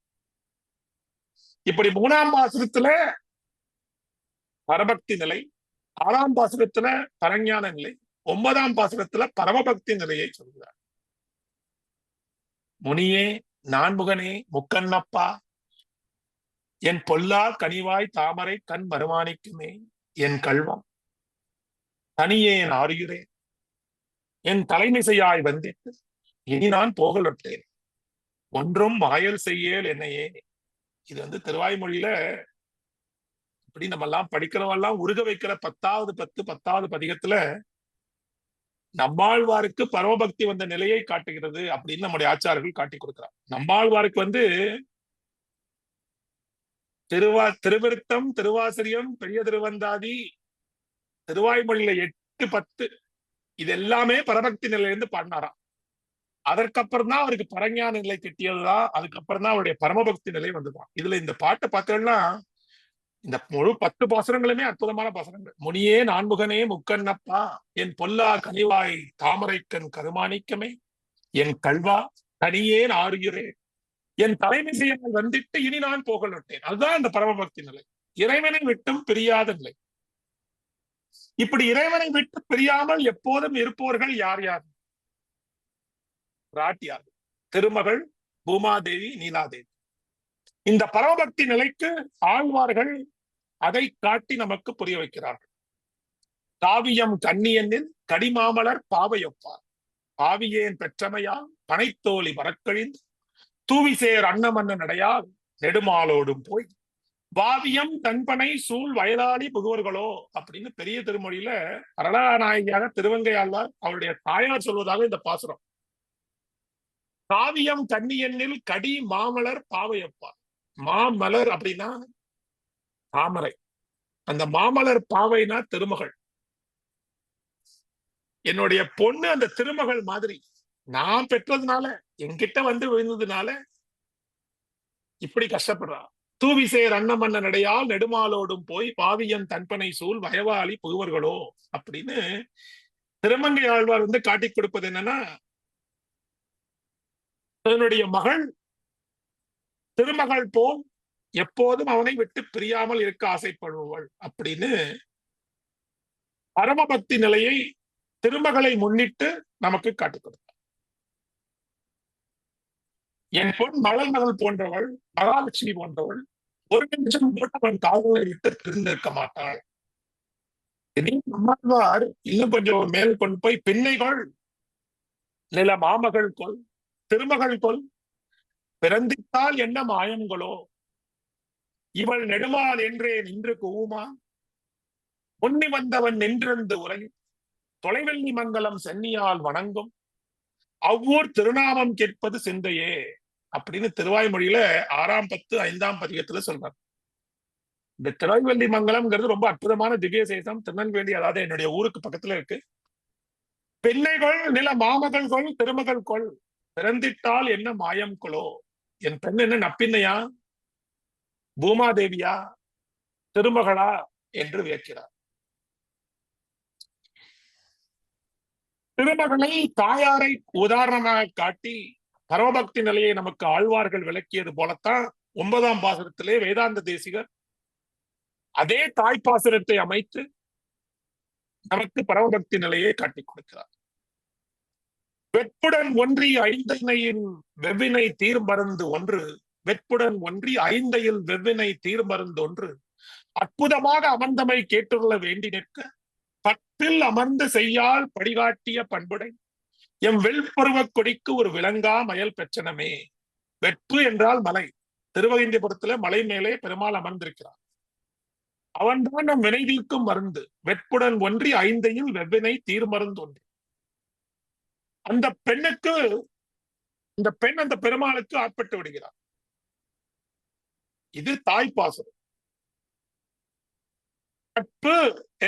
இப்படி 3ஆம் பாசுரத்துல பரபக்தி நிலை, 6ஆம் பாசுரத்துல பரஞான நிலை, 9ஆம் பாசுரத்துல பரமபக்தி நிலையை சொல்கிறார். முனியே நான்முகனே முக்கண்ணப்பா என் பொல்லா கனிவாய் தாமரை கண் மருமானிக்குமே என் கல்வம் தனியேன் ஆறுகிறேன் என் தலைமிசையாய் வந்திட்டு இனி நான் போகலொட்டேன் ஒன்றும் மாயல் செய்யல் என்னையே. இது திருவாய்மொழியில இப்படி நம்ம எல்லாம் படிக்கிறவெல்லாம் உருக வைக்கிற 10வது பதிகத்துல நம்மாழ்வாருக்கு பரமபக்தி வந்த நிலையை காட்டுகிறது அப்படின்னு நம்முடைய ஆச்சாரர்கள் காட்டி கொடுக்கிறார். நம்மாழ்வாருக்கு திருவிருத்தம், திருவாசிரியம், பெரிய திருவந்தாதி, திருவாய்மொழியில 8, 10 இது எல்லாமே பரபக்தி நிலையிலிருந்து பாடினாராம். அதற்கப்புறம் தான் அவருக்கு பரஞான நிலை கிட்டியதுதான். அதுக்கப்புறம் தான் அவருடைய பரமபக்தி நிலை வந்துதான். இதுல இந்த பாட்டை பார்த்தோம்னா இந்த முழு 10 பாசுரங்களுமே அற்புதமான பாசுரங்கள். முனியே நான்முகனே முக்கண்ணப்பா என் பொல்லா கனிவாய் தாமரைக்கண் கருமாணிக்கமே என் கல்வா தனியேன் ஆறுகிறேன் என் தலைமிசையால் வந்திட்டு இனி நான் போகலொட்டேன். அதுதான் இந்த பரமபக்தி நிலை. இறைவனை விட்டும் பிரியாத நிலை. இப்படி இறைவனை விட்டு பிரியாமல் எப்போதும் இருப்பவர்கள் யார் யார்? ராட்டியார், திருமகள், பூமாதேவி, நீலாதேவி. இந்த பரமபக்தி நிலைக்கு ஆழ்வார்கள் அதை காட்டி நமக்கு புரிய வைக்கிறார்கள். காவியம் கண்ணியனில் கடிமாமலர் பாவையொப்பார் பாவியேன் பெற்றமையால் பனைத்தோழி வரக்கழிந்து தூவிசேர் அன்னமன்ன நடையால் நெடுமாலோடும் போய் வாவியம் தன்பனை சூழ் வயலாளி புகுவர்களோ அப்படின்னு பெரிய திருமொழியில அரளாநாயகியாக திருவங்கையாழ்வார் அவருடைய தாயார் சொல்வதாக இந்த பாசுரம். காவியம் கண்ணியனில் கடி மாமலர் பாவையொப்பார். மாமலர் அப்படின்னா தாமரை, அந்த மாமலர் பாவைனா திருமகள். என்னுடைய பொண்ணு அந்த திருமகள் மாதிரி நான் பெற்றதுனால என்கிட்ட விழுந்ததுனால இப்படி கஷ்டப்படுறா. தூவிசேர் அன்னமன்ன நடையால் நெடுமாலோடும் போய் பாவியன் தன்பனை சூழ் வயவாளி புகுவர்களோ அப்படின்னு திருமங்கை ஆழ்வார் காட்டி கொடுப்பது என்னன்னா, தன்னுடைய மகள் திருமகள் போல் எப்போதும் அவனை விட்டு பிரியாமல் இருக்க ஆசைப்படுபவள் அப்படின்னு பரமபக்தி நிலையை திருமகளை முன்னிட்டு நமக்கு காட்டிக் கொடுத்தார். என் பொன் மலர் மகள் போன்றவள், மகாலட்சுமி போன்றவள் ஒரு நிமிஷம் அவன் காதலை விட்டு பிரிந்திருக்க மாட்டாள். நம்மாழ்வார் இன்னும் கொஞ்சம் மேல் கொண்டு போய் பின்னைகள் நில மாமகள் கொள் திருமகள் கொள் பிறந்தித்தால் என்ன மாயங்களோ இவள் நெடுமால் என்றே நின்று கூவுமா முன்னி வந்தவன் நின்றிருந்து உரையும் தொலைவெள்ளி மங்கலம் சென்னியால் வணங்கும் அவ்வூர் திருநாமம் கேட்பது சிந்தையே அப்படின்னு திருவாய்மொழியில 6ஆம் 10, 5ஆம் பதிகத்துல சொல்றார். இந்த திருவெள்ளி மங்கலம்ங்கிறது ரொம்ப அற்புதமான திவ்ய சேசம். திருநெல்வேலி, அதாவது என்னுடைய ஊருக்கு பக்கத்துல இருக்கு. பெண்ணைகள் நில மாமகள் கொள் திருமகள் கொள் பிறந்திட்டால் என்ன மாயம் கொளோ. என் பெண் என்ன நப்பின்னையா, பூமாதேவியா, திருமகளா என்று வியக்கிறார். திருமகளை தாயாரை உதாரணமாக காட்டி பரமபக்தி நிலையை நமக்கு ஆழ்வார்கள் விளக்கியது போலத்தான் 9ஆம் பாசுரத்திலே வேதாந்த தேசிகர் அதே தாய்ப்பாசுரத்தை அமைத்து நமக்கு பரமபக்தி நிலையை காட்டிக் கொடுக்கிறார். வெப்புடன் ஒன்றி ஐந்தனையின் வெவ்வினை தீர்மருந்து ஒன்று, வெப்புடன் ஒன்றி ஐந்தையில் வெவ்வினை தீர்மருந்து ஒன்று, அற்புதமாக அமர்ந்தமை கேட்டுள்ள வேண்டி நிற்க பத்தில் அமர்ந்து செய்யால் படிகாட்டிய பண்புடை எம் வெள்பருவக் கொடிக்கு ஒரு விளங்கா மயல் பெற்றனமே. வெப்பு என்றால் மலை. திருவகைந்தியபுரத்துல மலை மேலே பெருமாள் அமர்ந்திருக்கிறார். அவன்தான் நம் வினை தீர்க்கும் மருந்து. வெப்புடன் ஒன்றி ஐந்தையில் வெவ்வினை தீர்மருந்து ஒன்று. அந்த பெண்ணுக்கு, இந்த பெண் அந்த பெருமாளுக்கு ஆட்பட்டு விடுகிறார். இது தாய்ப்பாசுரம். கற்பு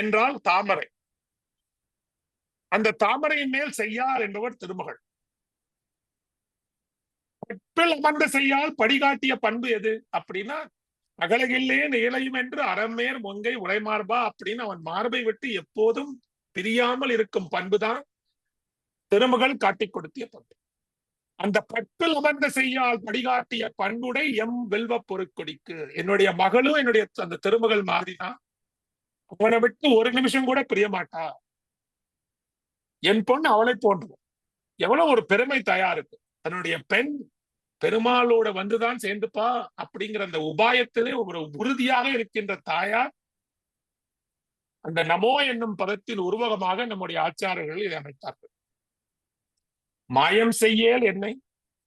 என்றால் தாமரை. அந்த தாமரையின் மேல் செய்யார் என்பவர் திருமகள். கற்பில் அமர்ந்த செய்யால் படிகாட்டிய பண்பு எது அப்படின்னா, அகலகில்லே இளையும் என்று அறமேர் மொங்கை உடைமார்பா அப்படின்னு அவன் மார்பை விட்டு எப்போதும் பிரியாமல் இருக்கும் பண்புதான் திருமகள் காட்டிக் கொடுத்திய பண்பு. அந்த பற்பில் அமர்ந்த செய்யால் படிகாட்டிய பண்புடை எம் வெல்வ பொருட்கொடிக்கு. என்னுடைய மகளும் என்னுடைய அந்த திருமகள் மாதிரிதான். அவனை விட்டு ஒரு நிமிஷம் கூட பிரிய மாட்டா. என் பொண்ணு அவளை போன்றும். எவ்வளவு ஒரு பெருமை தயாருக்கு. தன்னுடைய பெண் பெருமாளோட வந்துதான் சேர்ந்துப்பா அப்படிங்கிற அந்த உபாயத்திலே ஒரு உறுதியாக இருக்கின்ற தாயார் அந்த நமோ என்னும் பதத்தின் உருவகமாக நம்முடைய ஆச்சாரர்கள் இதை அமைத்தார்கள். மாயம் செய்யேல் என்னை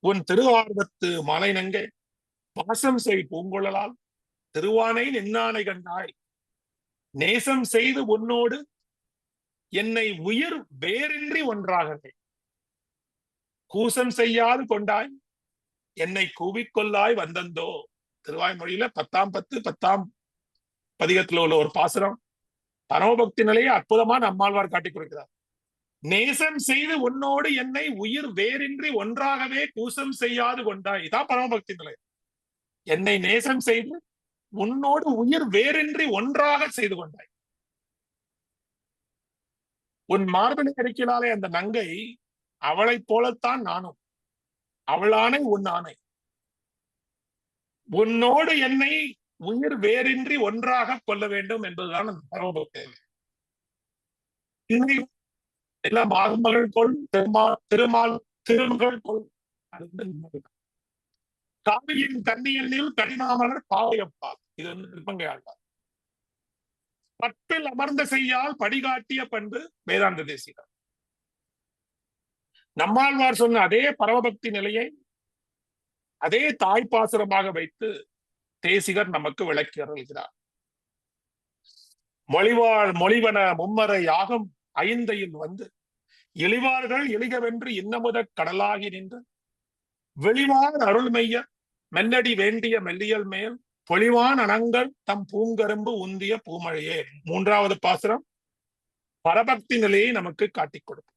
உன் திருவார்வத்து மாலை நங்கை வாசம் செய் பூங்குழலால் திருவானை நின்னானை கண்டாய் நேசம் செய்து உன்னோடு என்னை உயிர் வேறின்றி ஒன்றாகவே கூசம் செய்யாது கொண்டாய் என்னை கூவிக்கொள்ளாய் வந்தந்தோ. திருவாய்மொழியில 10ஆம் 10 பதிகத்துல உள்ள ஒரு பாசுரம். பரமபக்தி நிலையை அற்புதமான நம்மாழ்வார் காட்டிக் கொடுக்கிறார். நேசம் செய்து உன்னோடு என்னை உயிர் வேறின்றி ஒன்றாகவே கூசம் செய்யாது கொண்டாய். இதான் பரமபக்தி நிலை. என்னை நேசம் செய்து உன்னோடு உயிர் வேறின்றி ஒன்றாக செய்து கொண்டாய். உன் மார்பினை அடிக்கிறாளே அந்த நங்கை, அவளைப் போலத்தான் நானும். அவளானை உன் ஆணை. உன்னோடு என்னை உயிர் வேறின்றி ஒன்றாக கொள்ள வேண்டும் என்பதுதான் அந்த பரமபக்தி. எல்லாம் மகள் கொள் திருமால் திருமகள் கொள். காவியின் கண்ணியனில் கனிமாமலர் பாவையப்பால். இது வந்து திருப்பங்கையாழ்வார். பற்பில் அமர்ந்த செய்யால் படிகாட்டிய பண்பு வேதாந்த தேசிகர். நம்மாழ்வார் சொன்ன அதே பரமபக்தி நிலையை அதே தாய்ப்பாசுரமாக வைத்து தேசிகர் நமக்கு விளக்கி அருள்கிறார். மொழிவன மும்மறை யாகம் ஐந்தையில் வந்து எளிவார்கள் எளிகவென்று இன்னமுத கடலாகி நின்று வெளிவார் அருள்மெய்யர் மெல்லடி வேண்டிய மெல்லியல் மேல் பொலிவான் அனங்கள் தம் பூங்கரும்பு உந்திய பூமழையே. 3வது பாசுரம் பரபக்தி நிலையை நமக்கு காட்டிக் கொடுக்கும்.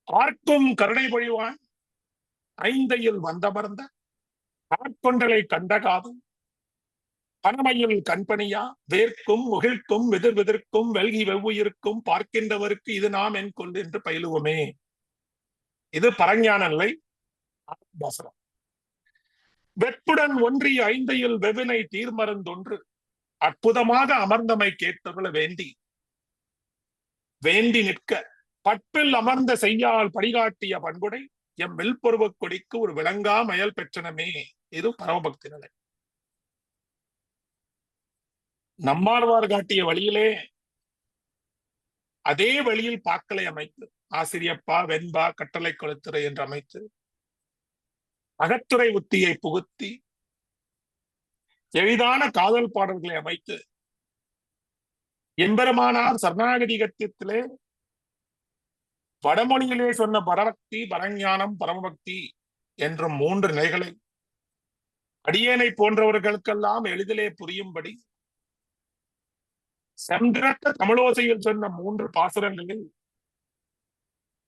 ஆர்க்கும் கருணை பொழிவான் ஐந்தையில் வந்தமர்ந்த ஆட்கொண்டலை கண்டகாதும் பனமையில் கண்பணியா வேர்க்கும் முகிழ்க்கும் வெதிர்க்கும் வெல்கி வெவ்வுயிருக்கும் பார்க்கின்றவருக்கு இது நாம் என் கொண்டு என்று பயிலுவோமே. இது பரஞான நிலை. பாசுரம். வெப்புடன் ஒன்றி ஐந்தையில் வெவ்வினை தீர்மருந்தொன்று அற்புதமாக அமர்ந்தமை கேட்டவள வேண்டி நிற்க பற்பில் அமர்ந்த செய்யால் படிகாட்டிய பண்புடை எம் வெல்பொருவக் கொடிக்கு ஒரு விளங்கா மயல் பெற்றனமே. இது பரமபக்தி நிலை. நம்மாழ்வார் காட்டிய வழியிலே அதே வழியில் பாக்களை அமைத்து ஆசிரியப்பா வெண்பா கட்டளை கொளுத்துறை என்று அமைத்து அகத்துறை உத்தியை புகுத்தி எளிதான காதல் பாடல்களை அமைத்து எம்பெருமானார் சரணாகதிகத்திலே வடமொழியிலே சொன்ன பரபக்தி பரஞானம் பரமபக்தி என்ற 3 நிலைகளை அடியேனை போன்றவர்களுக்கெல்லாம் எளிதிலே புரியும்படி செந்திரட்ட தமிழோசையில் சொன்ன 3 பாசுரங்களில்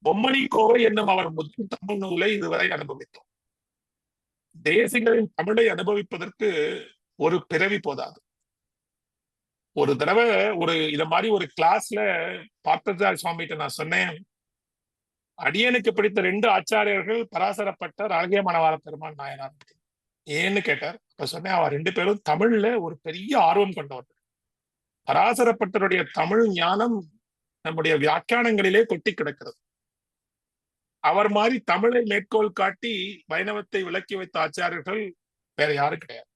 பொம்மணி கோவை என்னும் அவர் முதல் தமிழ் நூலை இதுவரை அனுபவித்தோம். தேசிகரின் தமிழை அனுபவிப்பதற்கு ஒரு பிறவி போதாது. ஒரு தடவை இத மாதிரி ஒரு கிளாஸ்ல பார்த்தசாரி சுவாமிகிட்ட நான் சொன்னேன், அடியனுக்கு பிடித்த 2 ஆச்சாரியர்கள் பராசரப்பட்டர் அழகிய மணவாள பெருமாள் நாயனார். ஏன்னு கேட்டார். அப்ப சொன்னேன், அவ 2 பேரும் தமிழ்ல ஒரு பெரிய ஆர்வம் கொண்டவர். பராசரப்பட்டருடைய தமிழ் ஞானம் நம்முடைய வியாக்கியானங்களிலே கொட்டி கிடக்கிறது. அவர் மாதிரி தமிழை மேற்கோள் காட்டி வைணவத்தை விளக்கி வைத்த ஆச்சாரியர்கள் வேற யாரும் கிடையாது.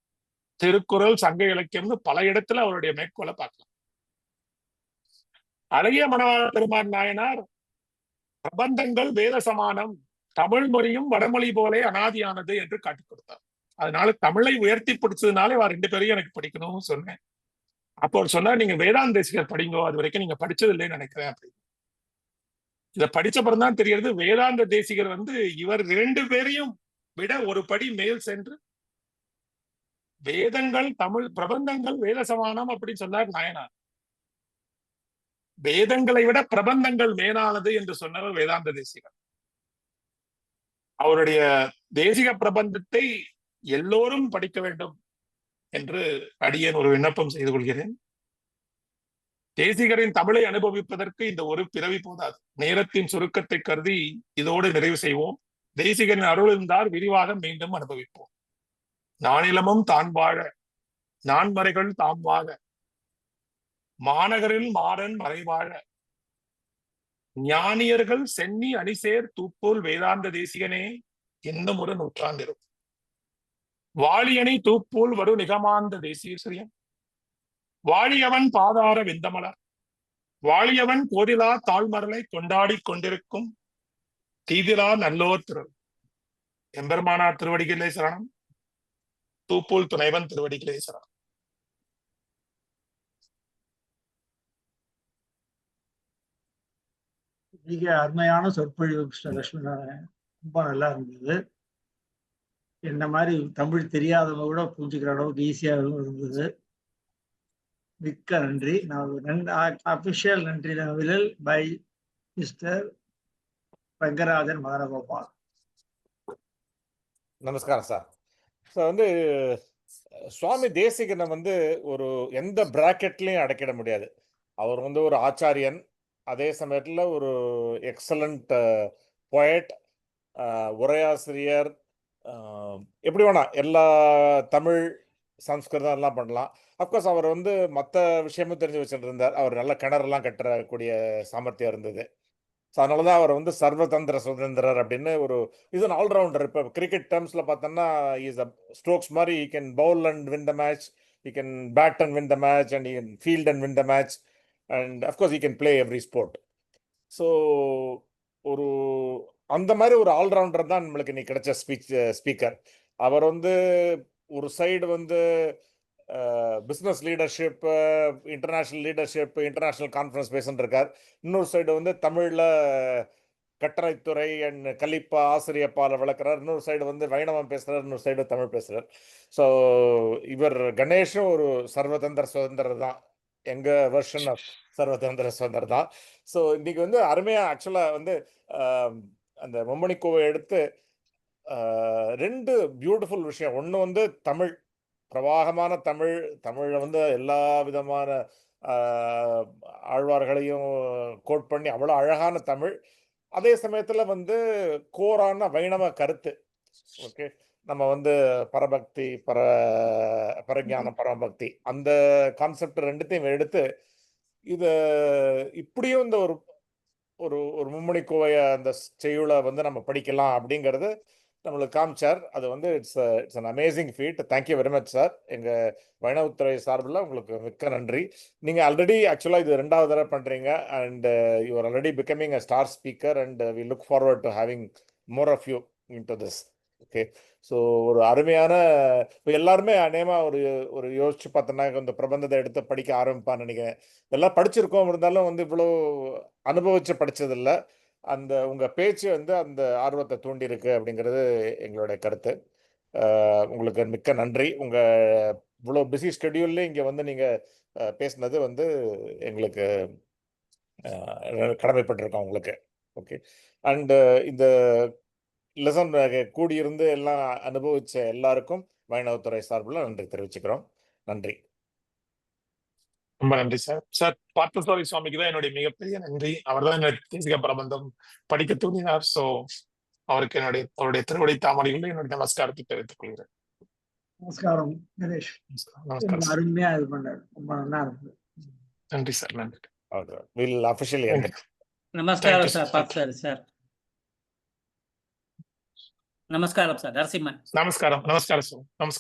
திருக்குறள், சங்க இலக்கியம்னு பல இடத்துல அவருடைய மேற்கோளை பார்க்கலாம். அழகிய மணவாள பெருமான் நாயனார் பிரபந்தங்கள் வேத சமானம், தமிழ் மொழியும் வடமொழி போலே அனாதியானது என்று காட்டிக் கொடுத்தார். அதனால தமிழை உயர்த்தி பிடிச்சதுனால இவ 2 பேரையும் எனக்கு படிக்கணும்னு சொன்னேன். அப்போ அவர் சொன்னார், நீங்க வேதாந்த தேசிகர் படிங்கோ, அது வரைக்கும் நீங்க படிச்சது இல்லைன்னு நினைக்கிறேன் அப்படின்னு. இதை படிச்ச பிறகு தான் தெரியுது, வேதாந்த தேசிகர் இவர் 2 பேரையும் விட ஒரு படி மேல் சென்று வேதங்கள் தமிழ் பிரபந்தங்கள் வேத சமானம் அப்படின்னு சொன்னார் நாயனார். வேதங்களை விட பிரபந்தங்கள் மேலானது என்று சொன்னவர் வேதாந்த தேசிகர். அவருடைய தேசிக பிரபந்தத்தை எல்லோரும் படிக்க வேண்டும் என்று அடியேன் ஒரு விண்ணப்பம் செய்து கொள்கிறேன். தேசிகரின் தமிழை அனுபவிப்பதற்கு இந்த ஒரு பிறவி போதாது. நேரத்தின் சுருக்கத்தை கருதி இதோடு நிறைவு செய்வோம். தேசிகரின் அருள் இருந்தால் விரிவாக மீண்டும் அனுபவிப்போம். நானிலமும் தான் வாழ, நான்மறைகள் தாம் வாழ, மாநகரில் மாறன் மறைவாழ, ஞானியர்கள் சென்னி அணிசேர் தூப்போல் வேதாந்த தேசிகனே இன்னும் ஒரு நூற்றாண்டிரும். வாழியணி தூப்போல் வரு நிகமாந்த தேசியசிரியன், வாழியவன் பாதார விந்தமலர், வாழியவன் கோதிலா தாழ்மரலை கொண்டாடி கொண்டிருக்கும் தீதிலா நல்லோர் திரு எம்பெருமானார் திருவடிகளே சரணம். தூப்போல் துணைவன் திருவடிகளே சரணம். மிக அருமையான சொற்பொழிவு மிஸ்டர் லட்சுமி நாராயணன். ரொம்ப நல்லா இருந்தது. என்ன மாதிரி தமிழ் தெரியாதவங்க கூட புரிஞ்சுக்கிற அளவுக்கு ஈஸியாகவும் இருந்தது. மிக்க நன்றி. அபிஷியல் நன்றி விழல் பை மிஸ்டர் ரங்கராஜன் மதனகோபால். நமஸ்காரம் சார். ஸோ சுவாமி தேசிகனை ஒரு எந்த பிராக்கெட்லையும் அடக்கிட முடியாது. அவர் ஒரு ஆச்சாரியன், அதே சமயத்தில் ஒரு எக்ஸலண்ட் போயட், உரையாசிரியர், எப்படி வேணா எல்லா தமிழ் சம்ஸ்கிருதம் எல்லாம் பண்ணலாம். அப்கோர்ஸ் அவர் மற்ற விஷயமும் தெரிஞ்சு வச்சுட்டு இருந்தார். அவர் நல்ல கிணறுலாம் கட்டக்கூடிய சாமர்த்தியம் இருந்தது. ஸோ அதனால தான் அவர் சர்வதந்திர சுதந்திரர் அப்படின்னு இஸ் அன் ஆல்ரவுண்டர். இப்போ கிரிக்கெட் டேர்ம்ஸில் பார்த்தோன்னா இஸ் அ ஸ்ட்ரோக்ஸ் மாதிரி. ஈ can Pavul and win the match, E can bat and win the match, and he can field and win the match, and of course E can play every sport. So அந்த மாதிரி ஒரு allrounder தான் நம்மளுக்கு இன்னைக்கு கிடைச்ச speaker. அவர் ஒரு side business leadership, international leadership, international conference பேசுன்னு இருக்கார். இன்னொரு சைடு தமிழில் கட்டளைத்துறை அண்ட் கலிப்பா ஆசிரியப்பால விளக்குறார். இன்னொரு சைடு வைணவம் பேசுகிறார், இன்னொரு சைடு தமிழ் பேசுகிறார். ஸோ இவர் கணேஷும் ஒரு சர்வதந்திர சுதந்திரர் தான், எங்கள் வெர்ஷன் ஆஃப் சர்வதந்திர சுதந்திரம் தான். ஸோ இன்னைக்கு அருமையாக ஆக்சுவலாக அந்த மும்மணி கோவை எடுத்து 2 பியூட்டிஃபுல் விஷயம். ஒன்று தமிழ், பிரவாகமான தமிழ், தமிழில் எல்லா விதமான ஆழ்வார்களையும் கோட் பண்ணி அவ்வளோ அழகான தமிழ். அதே சமயத்தில் கோரான வைணவ கருத்து. ஓகே, நம்ம பரபக்தி, பரஞானம், பரமபக்தி, அந்த கான்செப்ட் 2த்தையும் எடுத்து இதை இப்படியும் ஒரு ஒரு ஒரு மும்மணி கோவையை அந்த செய்யுளை நம்ம படிக்கலாம் அப்படிங்கிறது நம்மளுக்கு காமிச்சார். அது it's an amazing feat. Thank you very much sir. எங்கள் வைணவத்துறை சார்பில் உங்களுக்கு மிக்க நன்றி. நீங்கள் ஆல்ரெடி ஆக்சுவலாக இது 2வது தடவை பண்ணுறீங்க, and you are already becoming a star speaker, and we look forward to having more of you into this. Okay, so ஒரு அருமையான, இப்போ எல்லாருமே அநேகமாக ஒரு யோசிச்சு பார்த்தோன்னா இந்த பிரபந்தத்தை எடுத்து படிக்க ஆரம்பிப்பான்னு நினைக்கிறேன். எல்லாம் படிச்சிருக்கோம், இருந்தாலும் இவ்வளோ அனுபவிச்சு படித்ததில்லை. அந்த உங்கள் பேச்சு அந்த ஆர்வத்தை தூண்டியிருக்கு அப்படிங்கிறது எங்களுடைய கருத்து. உங்களுக்கு மிக்க நன்றி. உங்கள் இவ்வளோ பிஸி ஸ்கெடியூல்ல இங்கே நீங்கள் பேசினது எங்களுக்கு கடமைப்பட்டிருக்கோம் உங்களுக்கு. ஓகே, அண்டு இந்த லெசன் கூடியிருந்து எல்லாம் அனுபவிச்ச எல்லாருக்கும் வைணவத்துறை சார்பில் நன்றி தெரிவிச்சுக்கிறோம். நன்றி. ரொம்ப நன்றி சார். சார், பார்த்தசாரி சுவாமிக்கு தான் என்னுடைய மிகப்பெரிய நன்றி. அவர் தான் என்னுடைய தேசிக பிரபந்தம் படிக்க தூண்டினார். ஸோ அவருக்கு அவருடைய திருவடி தாமரைகளில் என்னுடைய நமஸ்காரத்தை தெரிவித்துக் கொள்கிறேன். நமஸ்காரம் கணேஷ். நமஸ்காரம் சார். அருமையா இது பண்ணாரு. ரொம்ப நல்லா இருந்தது. நன்றி சார், நன்றி. Will officially Thank end. you. நமஸ்காரம் you, சார் sir. பார்த்தாரு சார். நமஸ்காரம் சார் நரசிம்மன். நமஸ்காரம், நமஸ்காரம் சார். நமஸ்காரம்.